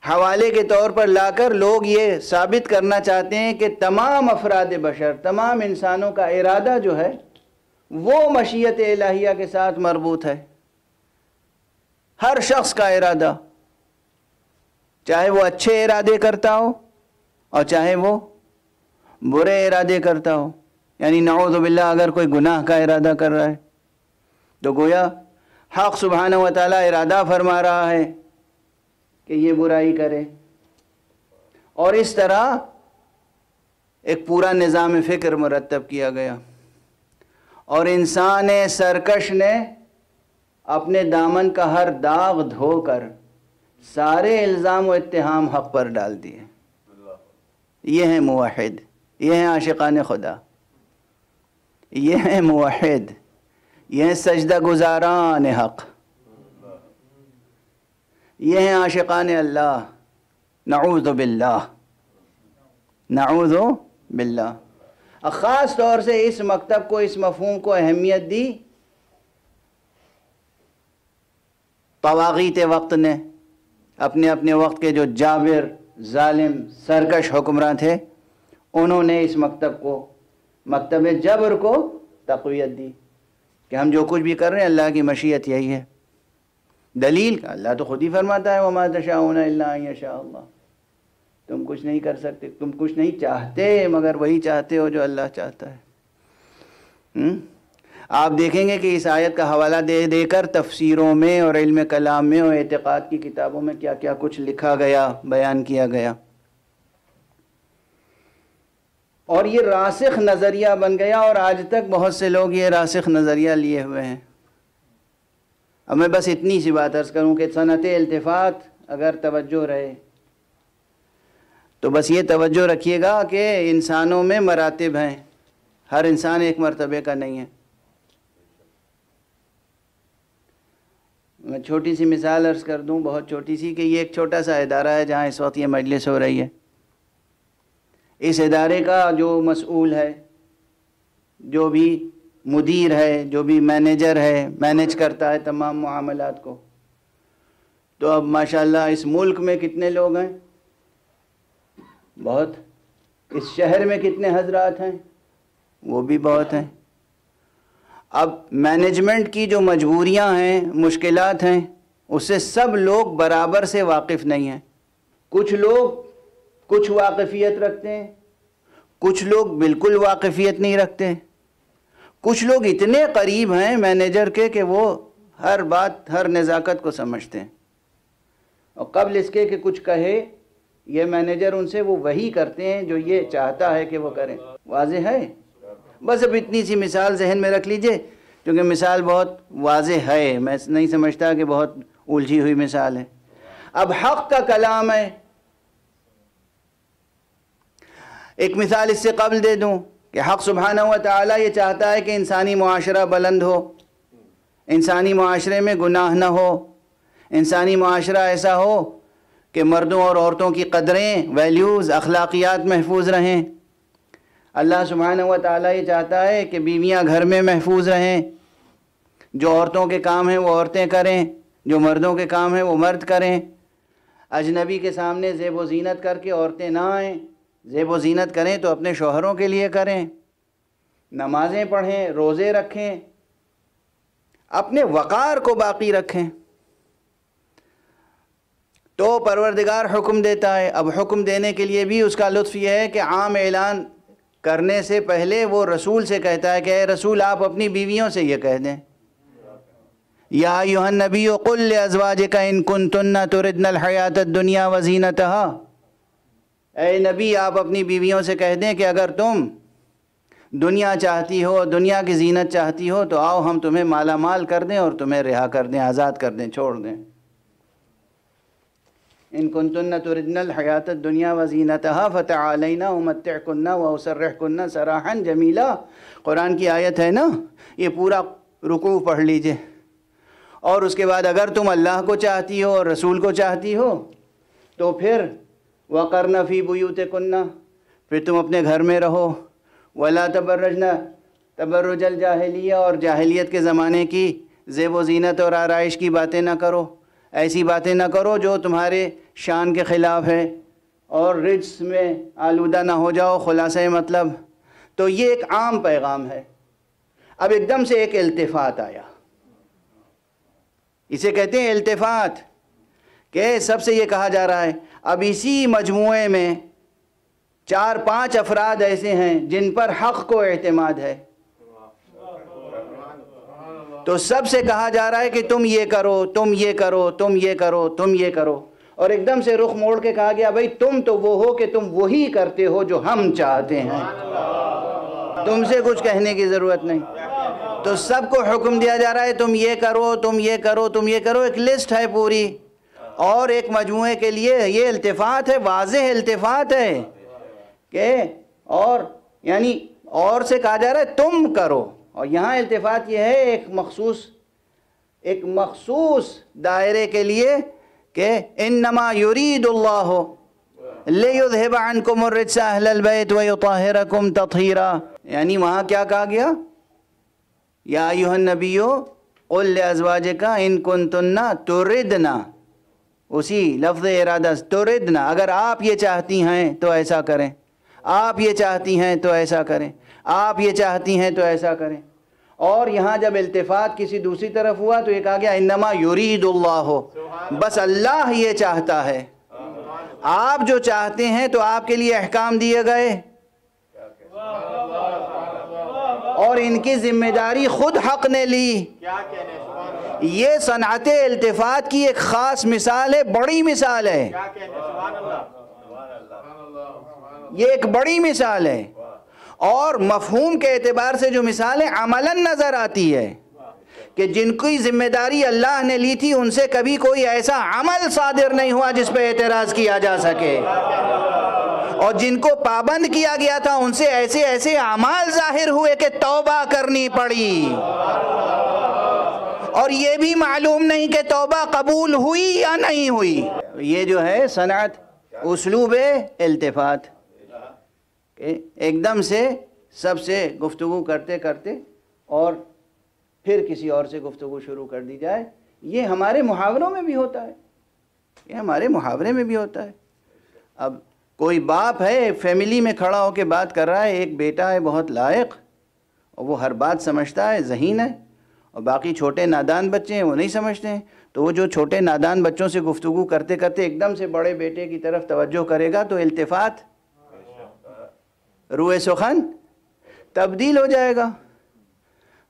[SPEAKER 1] حوالے کے طور پر لا کر لوگ یہ ثابت کرنا چاہتے ہیں کہ تمام افراد بشر، تمام انسانوں کا ارادہ جو ہے وہ مشیت الہیہ کے ساتھ مربوط ہے۔ ہر شخص کا ارادہ، چاہے وہ اچھے ارادے کرتا ہو اور چاہے وہ برے ارادے کرتا ہو، یعنی نعوذ باللہ اگر کوئی گناہ کا ارادہ کر رہا ہے تو گویا حق سبحانہ و تعالیٰ ارادہ فرما رہا ہے کہ یہ برائی کرے، اور اس طرح ایک پورا نظام فکر مرتب کیا گیا، اور انسان سرکش نے اپنے دامن کا ہر داغ دھو کر سارے الزام و اتہام حق پر ڈال دیے۔ یہ ہیں موحد، یہ ہیں عاشقان خدا، یہ ہیں موحد، یہ ہیں سجدہ گزاران حق، یہ ہیں عاشقان اللہ۔ نعوذ باللہ، نعوذ باللہ۔ خاص طور سے اس مکتب کو، اس مفہوم کو اہمیت دی طواغیت وقت نے، اپنے اپنے وقت کے جو جابر، ظالم، سرکش حکمراں تھے، انہوں نے اس مکتب کو، مکتب جبر کو تقویت دی کہ ہم جو کچھ بھی کر رہے ہیں اللہ کی مشیت یہی ہے۔ دلیل اللہ تو خود ہی فرماتا ہے وَمَا تَشَاءُونَ إِلَّا أَن يَشَاءَ اللَّهُ، تم کچھ نہیں کر سکتے، تم کچھ نہیں چاہتے مگر وہی چاہتے ہو جو اللہ چاہتا ہے۔ آپ دیکھیں گے کہ اس آیت کا حوالہ دے دے کر تفسیروں میں اور علم کلام میں اور اعتقاد کی کتابوں میں کیا کیا کچھ لکھا گیا، بیان کیا گیا، اور یہ راسخ نظریہ بن گیا، اور آج تک بہت سے لوگ یہ راسخ نظریہ لیے ہوئے ہیں۔ اب میں بس اتنی سی بات عرض کروں کہ صنعت التفات اگر توجہ رہے تو بس یہ توجہ رکھیے گا کہ انسانوں میں مراتب ہیں، ہر انسان ایک مرتبے کا نہیں ہے۔ میں چھوٹی سی مثال عرض کر دوں، بہت چھوٹی سی، کہ یہ ایک چھوٹا سا ادارہ ہے جہاں اس وقت یہ مجلس ہو رہی ہے۔ اس ادارے کا جو مسئول ہے، جو بھی مدیر ہے، جو بھی مینیجر ہے، مینیج کرتا ہے تمام معاملات کو، تو اب ماشاءاللہ اس ملک میں کتنے لوگ ہیں؟ بہت۔ اس شہر میں کتنے حضرات ہیں؟ وہ بھی بہت ہیں۔ اب مینجمنٹ کی جو مجبوریاں ہیں، مشکلات ہیں، اس سے سب لوگ برابر سے واقف نہیں ہیں۔ کچھ لوگ کچھ واقفیت رکھتے ہیں، کچھ لوگ بالکل واقفیت نہیں رکھتے، کچھ لوگ اتنے قریب ہیں مینیجر کے کہ وہ ہر بات، ہر نزاکت کو سمجھتے ہیں، اور قبل اس کے کہ کچھ کہے یہ مینیجر ان سے وہ وہی کرتے ہیں جو یہ چاہتا ہے کہ وہ کریں۔ واضح ہے؟ بس اب اتنی سی مثال ذہن میں رکھ لیجئے، کیونکہ مثال بہت واضح ہے، میں نہیں سمجھتا کہ بہت الجھی ہوئی مثال ہے۔ اب حق کا کلام ہے، ایک مثال اس سے قبل دے دوں کہ حق سبحانہ و تعالیٰ یہ چاہتا ہے کہ انسانی معاشرہ بلند ہو، انسانی معاشرے میں گناہ نہ ہو، انسانی معاشرہ ایسا ہو کہ مردوں اور عورتوں کی قدریں، ویلیوز، اخلاقیات محفوظ رہیں۔ اللہ سبحانہ و تعالیٰ یہ چاہتا ہے کہ بیویاں گھر میں محفوظ رہیں، جو عورتوں کے کام ہیں وہ عورتیں کریں، جو مردوں کے کام ہیں وہ مرد کریں۔ اجنبی کے سامنے زیب و زینت کر کے عورتیں نہ آئیں، زیب و زینت کریں تو اپنے شوہروں کے لیے کریں، نمازیں پڑھیں، روزے رکھیں، اپنے وقار کو باقی رکھیں۔ تو پروردگار حکم دیتا ہے۔ اب حکم دینے کے لیے بھی اس کا لطف یہ ہے کہ عام اعلان کرنے سے پہلے وہ رسول سے کہتا ہے کہ اے رسول آپ اپنی بیویوں سے یہ کہہ دیں، یا ایھا النبی قل لازواجک ان کنتن تردن الحیاۃ الدنیا وزینتها، اے نبی آپ اپنی بیویوں سے کہہ دیں کہ اگر تم دنیا چاہتی ہو، دنیا کی زینت چاہتی ہو تو آؤ ہم تمہیں مالا مال کر دیں اور تمہیں رہا کر دیں، آزاد کر دیں، چھوڑ دیں۔ ان کنتن تردن الحیاۃ الدنیا وزینتها فتعالین امتعکن واسرحکن سراحا جمیلا، قرآن کی آیت ہے نا، یہ پورا رکوع پڑھ لیجئے۔ اور اس کے بعد اگر تم اللہ کو چاہتی ہو اور رسول کو چاہتی ہو تو پھر وقرن فی بیوتکن، پھر تم اپنے گھر میں رہو، ولا تبرجن تبرج الجاہلیہ، اور جاہلیت کے زمانے کی زیب و زینت اور آرائش کی باتیں نہ کرو، ایسی باتیں نہ کرو جو تمہارے شان کے خلاف ہے، اور رجس میں آلودہ نہ ہو جاؤ، خلاصہ مطلب۔ تو یہ ایک عام پیغام ہے۔ اب ایک دم سے ایک التفات آیا، اسے کہتے ہیں التفات، کہ سب سے یہ کہا جا رہا ہے۔ اب اسی مجموعے میں 4-5 افراد ایسے ہیں جن پر حق کو اعتماد ہے، تو سب سے کہا جا رہا ہے کہ تم یہ کرو، تم یہ کرو، تم یہ کرو، تم یہ کرو، اور ایک دم سے رخ موڑ کے کہا گیا بھئی تم تو وہ ہو کہ تم وہی کرتے ہو جو ہم چاہتے ہیں، تم سے کچھ کہنے کی ضرورت نہیں۔ تو سب کو حکم دیا جا رہا ہے تم یہ کرو، تم یہ کرو، تم یہ کرو، ایک لسٹ ہے پوری، اور ایک مجموعے کے لیے یہ التفات ہے، واضح التفات ہے کہ اور یعنی اور سے کہا جا رہا ہے تم کرو، اور یہاں التفات یہ ہے ایک مخصوص دائرے کے لیے کہ انما یرید اللہ لیذھب عنکم الرجس اہل البیت ویطہرکم تطہیرا، یعنی وہاں کیا کہا گیا؟ یا ایھا النبی قل لازواجک ان کنتن تردن، اسی لفظ ارادہ تردن، اگر آپ یہ چاہتی ہیں تو ایسا کریں، آپ یہ چاہتی ہیں تو ایسا کریں، آپ یہ چاہتی ہیں تو ایسا کریں۔ اور یہاں جب التفات کسی دوسری طرف ہوا تو یہ کہا گیا انما یرید اللہ، بس اللہ یہ چاہتا ہے، آپ جو چاہتے ہیں تو آپ کے لیے احکام دیے گئے، اور ان کی ذمہ داری خود حق نے لی۔ یہ صنعت التفات کی ایک خاص مثال ہے، بڑی مثال ہے، یہ ایک بڑی مثال ہے، اور مفہوم کے اعتبار سے جو مثال ہے عملاً نظر آتی ہے کہ جن کی ذمہ داری اللہ نے لی تھی ان سے کبھی کوئی ایسا عمل صادر نہیں ہوا جس پہ اعتراض کیا جا سکے، اور جن کو پابند کیا گیا تھا ان سے ایسے ایسے اعمال ظاہر ہوئے کہ توبہ کرنی پڑی، اور یہ بھی معلوم نہیں کہ توبہ قبول ہوئی یا نہیں ہوئی۔ یہ جو ہے صنعت اسلوب التفات، کہ ایک دم سے سب سے گفتگو کرتے کرتے اور پھر کسی اور سے گفتگو شروع کر دی جائے۔ یہ ہمارے محاوروں میں بھی ہوتا ہے، یہ ہمارے محاورے میں بھی ہوتا ہے۔ اب کوئی باپ ہے فیملی میں کھڑا ہو کے بات کر رہا ہے، ایک بیٹا ہے بہت لائق اور وہ ہر بات سمجھتا ہے، ذہین ہے، اور باقی چھوٹے نادان بچے ہیں وہ نہیں سمجھتے ہیں، تو وہ جو چھوٹے نادان بچوں سے گفتگو کرتے کرتے ایک دم سے بڑے بیٹے کی طرف توجہ کرے گا تو التفات، روئے سخن تبدیل ہو جائے گا،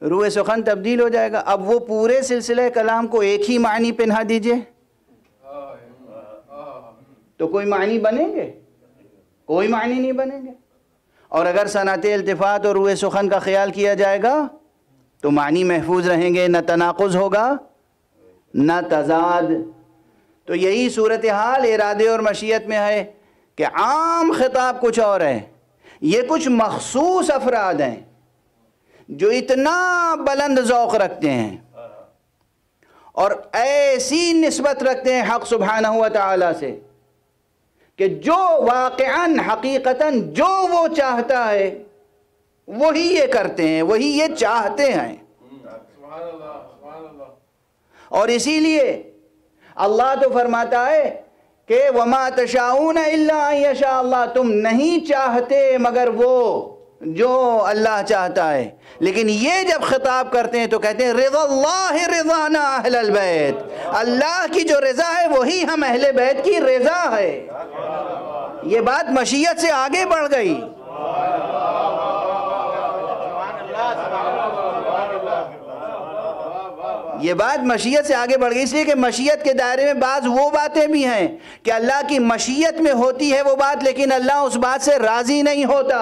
[SPEAKER 1] روئے سخن تبدیل ہو جائے گا۔ اب وہ پورے سلسلہ کلام کو ایک ہی معنی پہنا دیجئے تو کوئی معنی بنیں گے؟ کوئی معنی نہیں بنیں گے۔ اور اگر صنعت التفات اور روئے سخن کا خیال کیا جائے گا تو معنی محفوظ رہیں گے، نہ تناقض ہوگا نہ تضاد۔ تو یہی صورتحال ارادے اور مشیت میں ہے کہ عام خطاب کچھ اور ہے، یہ کچھ مخصوص افراد ہیں جو اتنا بلند ذوق رکھتے ہیں اور ایسی نسبت رکھتے ہیں حق سبحانہ و تعالی سے کہ جو واقعاً حقیقتاً جو وہ چاہتا ہے وہی یہ کرتے ہیں، وہی یہ چاہتے ہیں۔ اور اسی لیے اللہ تو فرماتا ہے کہ وَمَا تَشَاءُونَ إِلَّا أَن يَشَاءَ اللَّهُ، تم نہیں چاہتے مگر وہ جو اللہ چاہتا ہے۔ لیکن یہ جب خطاب کرتے ہیں تو کہتے ہیں رضا اللہ رضانا اہل البیت، اللہ کی جو رضا ہے وہی ہم اہل بیت کی رضا ہے۔ یہ بات مشیت سے آگے بڑھ گئی۔ یہ بات مشیت سے آگے بڑھ گئی، اس لیے کہ مشیت کے دائرے میں بعض وہ باتیں بھی ہیں کہ اللہ کی مشیت میں ہوتی ہے وہ بات، لیکن اللہ اس بات سے راضی نہیں ہوتا۔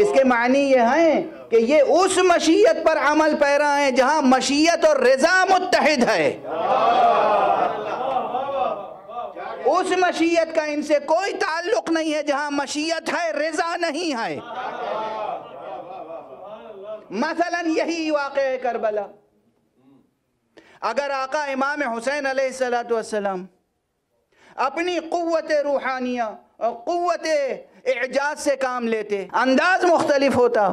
[SPEAKER 1] اس کے معنی یہ ہیں کہ یہ اس مشیت پر عمل پیرا ہیں جہاں مشیت اور رضا متحد ہے، اس مشیت کا ان سے کوئی تعلق نہیں ہے جہاں مشیت ہے رضا نہیں ہے۔ مثلا یہی واقعہ کربلا، اگر آقا امام حسین علیہ السلام اپنی قوت روحانیہ اور قوت اعجاز سے کام لیتے، انداز مختلف ہوتا،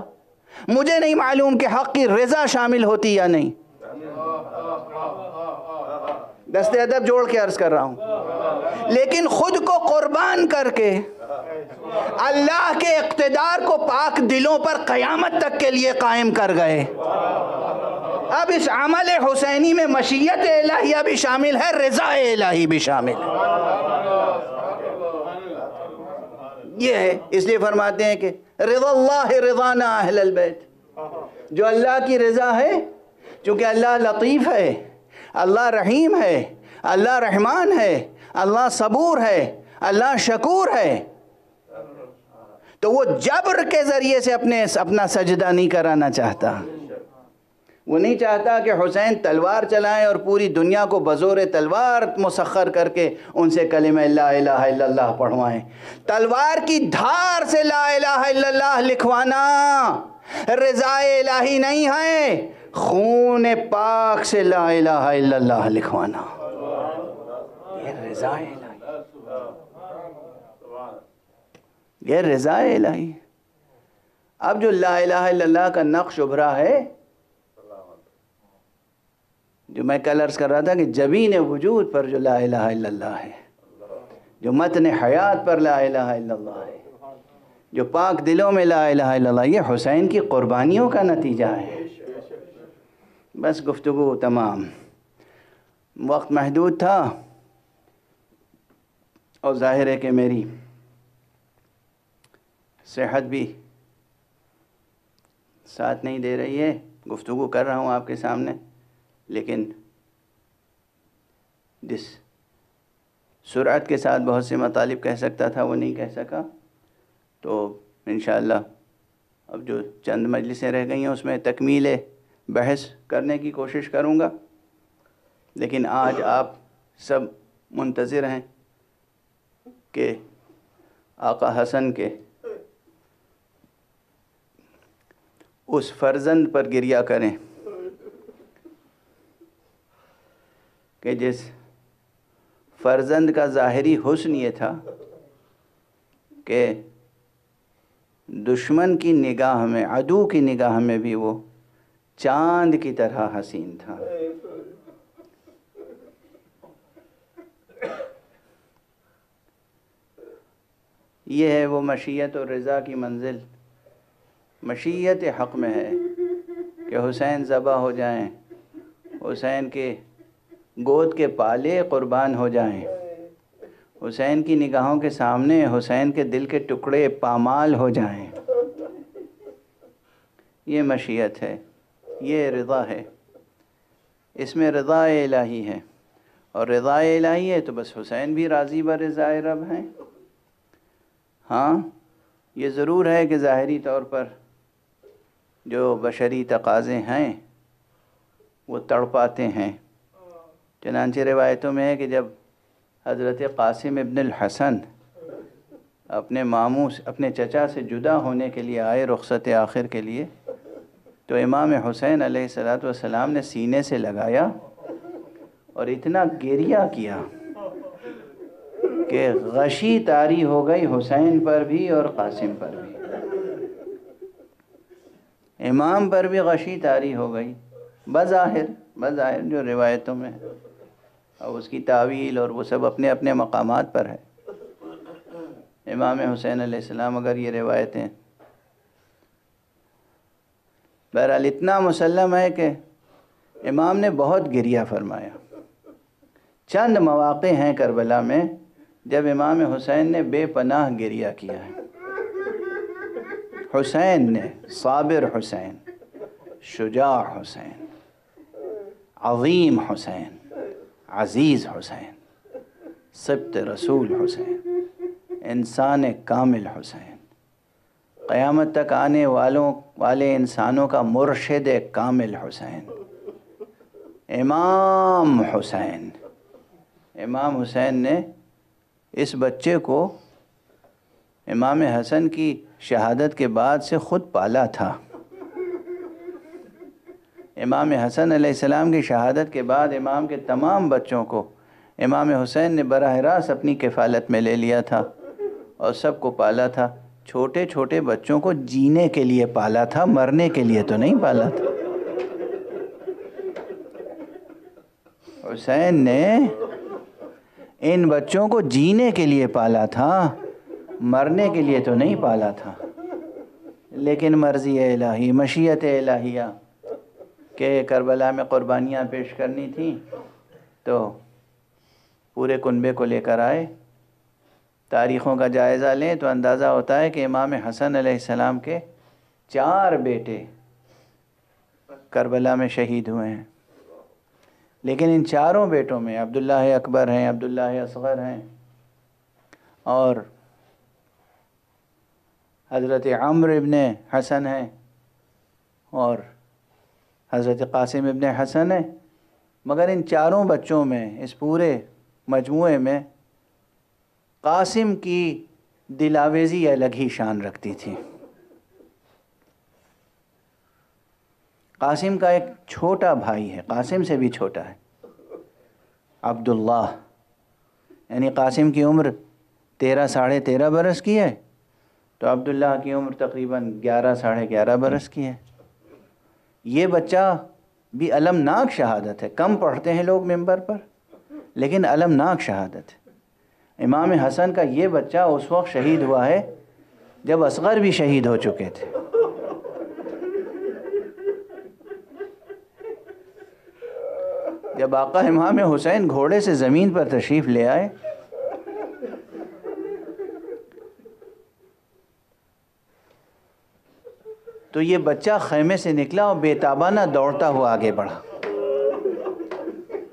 [SPEAKER 1] مجھے نہیں معلوم کہ حق کی رضا شامل ہوتی یا نہیں۔ دست ادب جوڑ کے عرض کر رہا ہوں، لیکن خود کو قربان کر کے اللہ کے اقتدار کو پاک دلوں پر قیامت تک کے لیے قائم کر گئے۔ اب اس عمل حسینی میں مشیت الہیہ بھی شامل ہے، رضا الہی بھی شامل ہے۔ یہ ہے، اس لیے فرماتے ہیں کہ رضا اللہ رضانا اہل البیت، جو اللہ کی رضا ہے، چونکہ اللہ لطیف ہے، اللہ رحیم ہے، اللہ رحمان ہے، اللہ صبور ہے، اللہ شکور ہے، تو وہ جبر کے ذریعے سے اپنا سجدہ نہیں کرانا چاہتا۔ وہ نہیں چاہتا کہ حسین تلوار چلائیں اور پوری دنیا کو بزور تلوار مسخر کر کے ان سے کلمہ لا الہ الا اللہ پڑھوائیں۔ تلوار کی دھار سے لا الہ الا اللہ لکھوانا رضا الہی نہیں ہے، خون پاک سے لا الہ الا اللہ لکھوانا یہ رضا الہی، یہ رضا الہی۔ اب جو لا الہ الا اللہ کا نقش ابھرا ہے، جو میں کل عرض کر رہا تھا کہ جبین وجود پر جو لا الہ الا اللہ ہے، جو متن حیات پر لا الہ الا اللہ ہے، جو پاک دلوں میں لا الہ الا اللہ، یہ حسین کی قربانیوں کا نتیجہ ہے۔ بس گفتگو تمام، وقت محدود تھا اور ظاہر ہے کہ میری صحت بھی ساتھ نہیں دے رہی ہے، گفتگو کر رہا ہوں آپ کے سامنے، لیکن جس سرعت کے ساتھ بہت سے مطالب کہہ سکتا تھا وہ نہیں کہہ سکا، تو انشاءاللہ اب جو چند مجلسیں رہ گئی ہیں اس میں تکمیل بحث کرنے کی کوشش کروں گا، لیکن آج آپ سب منتظر ہیں کہ آقا حسن کے اس فرزند پر گریہ کریں کہ جس فرزند کا ظاہری حسن یہ تھا کہ دشمن کی نگاہ میں، عدو کی نگاہ میں بھی وہ چاند کی طرح حسین تھا۔ یہ ہے وہ مشیت اور رضا کی منزل، مشیت حق میں ہے کہ حسین ذبح ہو جائیں، حسین کے گود کے پالے قربان ہو جائیں، حسین کی نگاہوں کے سامنے حسین کے دل کے ٹکڑے پامال ہو جائیں۔ یہ مشیت ہے، یہ رضا ہے، اس میں رضا الہی ہے، اور رضا الہی ہے تو بس حسین بھی راضی برضا رب ہیں۔ ہاں یہ ضرور ہے کہ ظاہری طور پر جو بشری تقاضے ہیں وہ تڑپاتے ہیں، چنانچہ روایتوں میں ہے کہ جب حضرت قاسم ابن الحسن اپنے ماموں اپنے چچا سے جدا ہونے کے لیے آئے رخصت آخر کے لیے، تو امام حسین علیہ السلام نے سینے سے لگایا اور اتنا گریہ کیا کہ غشی طاری ہو گئی حسین پر بھی اور قاسم پر بھی، امام پر بھی غشی طاری ہو گئی بظاہر جو روایتوں میں ہے، اور اس کی تعویل اور وہ سب اپنے اپنے مقامات پر ہے۔ امام حسین علیہ السلام اگر یہ روایتیں بہرحال اتنا مسلم ہے کہ امام نے بہت گریہ فرمایا۔ چند مواقع ہیں کربلا میں جب امام حسین نے بے پناہ گریہ کیا ہے۔ حسین نے، صابر حسین، شجاع حسین، عظیم حسین، عزیز حسین، سبط رسول حسین، انسان کامل حسین، قیامت تک آنے والے انسانوں کا مرشد کامل حسین، امام حسین۔ امام حسین نے اس بچے کو امام حسن کی شہادت کے بعد سے خود پالا تھا۔ امام حسن علیہ السلام کی شہادت کے بعد امام کے تمام بچوں کو امام حسین نے براہ راست اپنی کفالت میں لے لیا تھا اور سب کو پالا تھا۔ چھوٹے چھوٹے بچوں کو جینے کے لیے پالا تھا، مرنے کے لیے تو نہیں پالا تھا۔ حسین نے ان بچوں کو جینے کے لیے پالا تھا، مرنے کے لیے تو نہیں پالا تھا۔ لیکن مرضی الہی، مشیت الہیہ کہ کربلا میں قربانیاں پیش کرنی تھیں تو پورے کنبے کو لے کر آئے۔ تاریخوں کا جائزہ لیں تو اندازہ ہوتا ہے کہ امام حسن علیہ السلام کے 4 بیٹے کربلا میں شہید ہوئے ہیں، لیکن ان 4 بیٹوں میں عبداللہ اکبر ہیں، عبداللہ اصغر ہیں، اور حضرت عمرو ابن حسن ہیں، اور حضرت قاسم ابن حسن ہے۔ مگر ان 4 بچوں میں، اس پورے مجموعے میں، قاسم کی دلاویزی الگ ہی شان رکھتی تھی۔ قاسم کا ایک چھوٹا بھائی ہے، قاسم سے بھی چھوٹا ہے، عبداللہ، یعنی قاسم کی عمر 13 ساڑھے 13 برس کی ہے تو عبداللہ کی عمر تقریباً 11 ساڑھے 11 برس کی ہے۔ یہ بچہ بھی المناک شہادت ہے، کم پڑھتے ہیں لوگ منبر پر، لیکن المناک شہادت ہے۔ امام حسن کا یہ بچہ اس وقت شہید ہوا ہے جب اصغر بھی شہید ہو چکے تھے۔ جب آقا امام حسین گھوڑے سے زمین پر تشریف لے آئے تو یہ بچہ خیمے سے نکلا اور بے تابانہ دوڑتا ہوا آگے بڑھا۔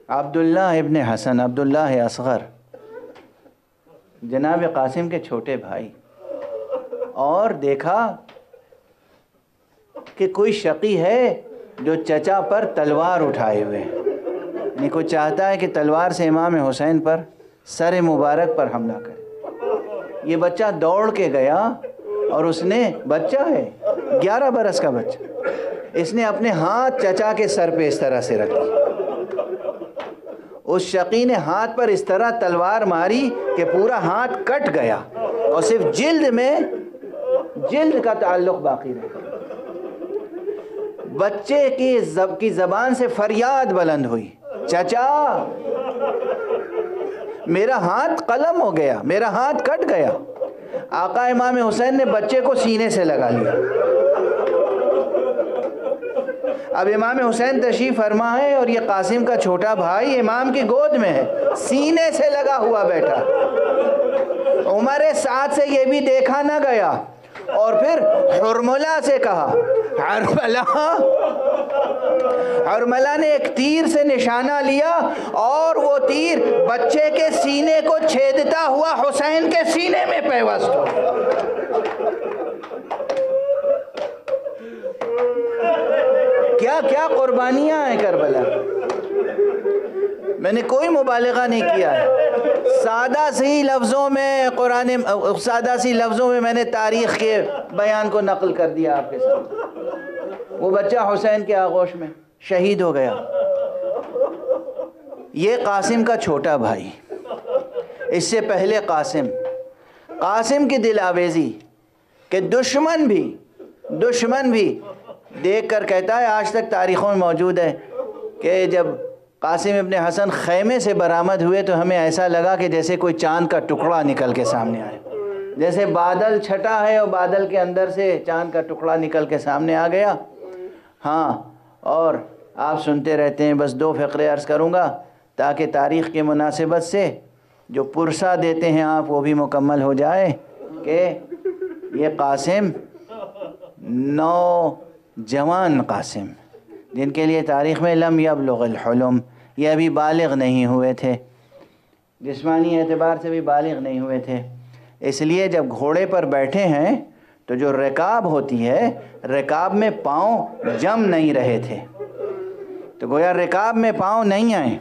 [SPEAKER 1] عبداللہ ابن حسن، عبداللہ اصغر، جناب قاسم کے چھوٹے بھائی، اور دیکھا کہ کوئی شقی ہے جو چچا پر تلوار اٹھائے ہوئے، یعنی کوئی چاہتا ہے کہ تلوار سے امام حسین پر، سر مبارک پر حملہ کرے۔ یہ بچہ دوڑ کے گیا اور اس نے، بچہ ہے 11 برس کا بچہ، اس نے اپنے ہاتھ چچا کے سر پہ اس طرح سے رکھ دی۔ اس شقی نے ہاتھ پر اس طرح تلوار ماری کہ پورا ہاتھ کٹ گیا اور صرف جلد کا تعلق باقی رہا۔ بچے کی زبان سے فریاد بلند ہوئی، چچا میرا ہاتھ قلم ہو گیا، میرا ہاتھ کٹ گیا۔ آقا امام حسین نے بچے کو سینے سے لگا لیا۔ اب امام حسین تشریف فرما ہے اور یہ قاسم کا چھوٹا بھائی امام کی گود میں ہے، سینے سے لگا ہوا بیٹھا۔ عمر سعد سے یہ بھی دیکھا نہ گیا اور پھر حرملہ سے کہا، حرملہ نے ایک تیر سے نشانہ لیا اور وہ تیر بچے کے سینے کو چھیدتا ہوا حسین کے سینے میں پیوست ہو۔ کیا قربانیاں ہیں کربلا۔ میں نے کوئی مبالغہ نہیں کیا ہے، سادہ سی لفظوں میں میں نے تاریخ کے بیان کو نقل کر دیا آپ کے ساتھ۔ وہ بچہ حسین کے آغوش میں شہید ہو گیا، یہ قاسم کا چھوٹا بھائی، اس سے پہلے قاسم کی دل آویزی کہ دشمن بھی دیکھ کر کہتا ہے، آج تک تاریخوں میں موجود ہے کہ جب قاسم ابن حسن خیمے سے برآمد ہوئے تو ہمیں ایسا لگا کہ جیسے کوئی چاند کا ٹکڑا نکل کے سامنے آئے، جیسے بادل چھٹا ہے اور بادل کے اندر سے چاند کا ٹکڑا نکل کے سامنے آ گیا۔ ہاں، اور آپ سنتے رہتے ہیں، بس 2 فقرے عرض کروں گا تاکہ تاریخ کی مناسبت سے جو پرسہ دیتے ہیں آپ وہ بھی مکمل ہو جائے کہ یہ قاسم نوجوان قاسم، جن کے لیے تاریخ میں لم یبلغ الحلم، یہ ابھی بالغ نہیں ہوئے تھے، جسمانی اعتبار سے بھی بالغ نہیں ہوئے تھے، اس لیے جب گھوڑے پر بیٹھے ہیں تو جو رکاب ہوتی ہے، رکاب میں پاؤں جم نہیں رہے تھے، تو گویا رکاب میں پاؤں نہیں آئے،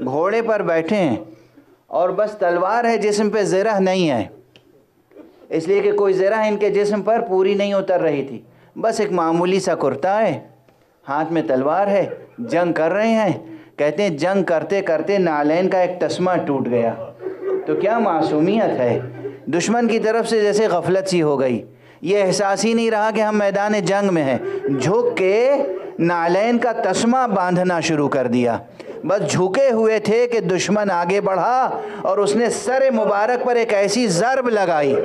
[SPEAKER 1] گھوڑے پر بیٹھے ہیں اور بس تلوار ہے، جسم پہ زرہ نہیں ہے، اس لیے کہ کوئی زرہ ان کے جسم پر پوری نہیں اتر رہی تھی، بس ایک معمولی سا کرتا ہے، ہاتھ میں تلوار ہے، جنگ کر رہے ہیں۔ کہتے ہیں جنگ کرتے کرتے نعلین کا ایک تسمہ ٹوٹ گیا، تو کیا معصومیت ہے، دشمن کی طرف سے جیسے غفلت سی ہو گئی، یہ احساس ہی نہیں رہا کہ ہم میدان جنگ میں ہیں، جھک کے نعلین کا تسمہ باندھنا شروع کر دیا، بس جھکے ہوئے تھے کہ دشمن آگے بڑھا اور اس نے سر مبارک پر ایک ایسی ضرب لگائی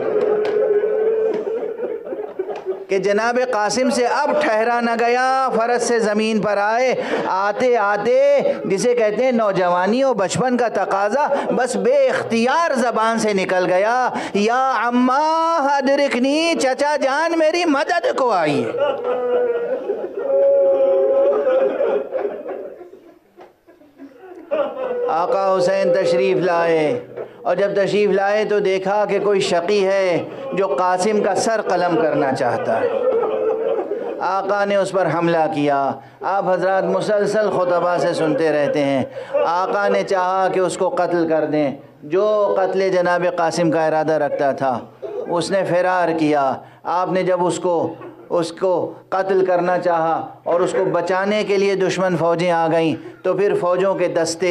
[SPEAKER 1] کہ جناب قاسم سے اب ٹھہرا نہ گیا، فرس سے زمین پر آئے، آتے آتے جسے کہتے ہیں نوجوانی و بچپن کا تقاضا بس بے اختیار زبان سے نکل گیا، یا عمّا ادرکنی، چچا جان میری مدد کو آئیے۔ آقا حسین تشریف لائے، اور جب تشریف لائے تو دیکھا کہ کوئی شقی ہے جو قاسم کا سر قلم کرنا چاہتا ہے، آقا نے اس پر حملہ کیا۔ آپ حضرات مسلسل خطبہ سے سنتے رہتے ہیں، آقا نے چاہا کہ اس کو قتل کر دیں، جو قتل جناب قاسم کا ارادہ رکھتا تھا اس نے فرار کیا۔ آپ نے جب اس کو قتل کرنا چاہا اور اس کو بچانے کے لیے دشمن فوجیں آ گئیں تو پھر فوجوں کے دستے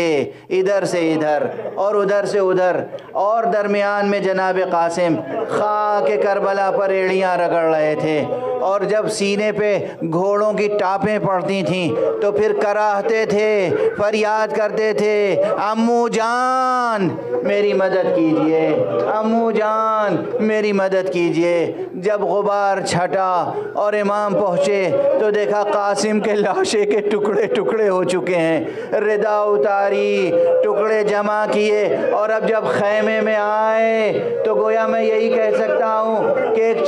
[SPEAKER 1] ادھر سے ادھر اور ادھر سے ادھر، اور درمیان میں جناب قاسم خاک کربلا پر ایڑیاں رگڑ رہے تھے، اور جب سینے پہ گھوڑوں کی ٹاپیں پڑتی تھیں تو پھر کراہتے تھے، فریاد کرتے تھے، امو جان میری مدد کیجئے، امو جان میری مدد کیجئے۔ جب غبار چھٹا اور امام پہنچے تو دیکھا قاسم کے لاشے کے ٹکڑے ٹکڑے ہو چکے ہیں، ردا اتاری، ٹکڑے جمع کیے، اور اب جب خیمے میں آئے تو گویا میں یہی کہہ سکتا ہوں کہ ایک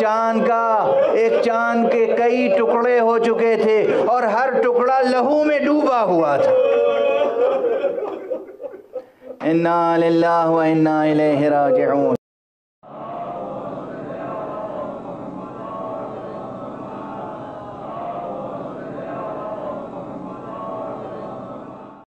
[SPEAKER 1] چاند کے کئی ٹکڑے ہو چکے تھے اور ہر ٹکڑا لہو میں ڈوبا ہوا تھا۔ انا للہ و انا الیہ راجعون۔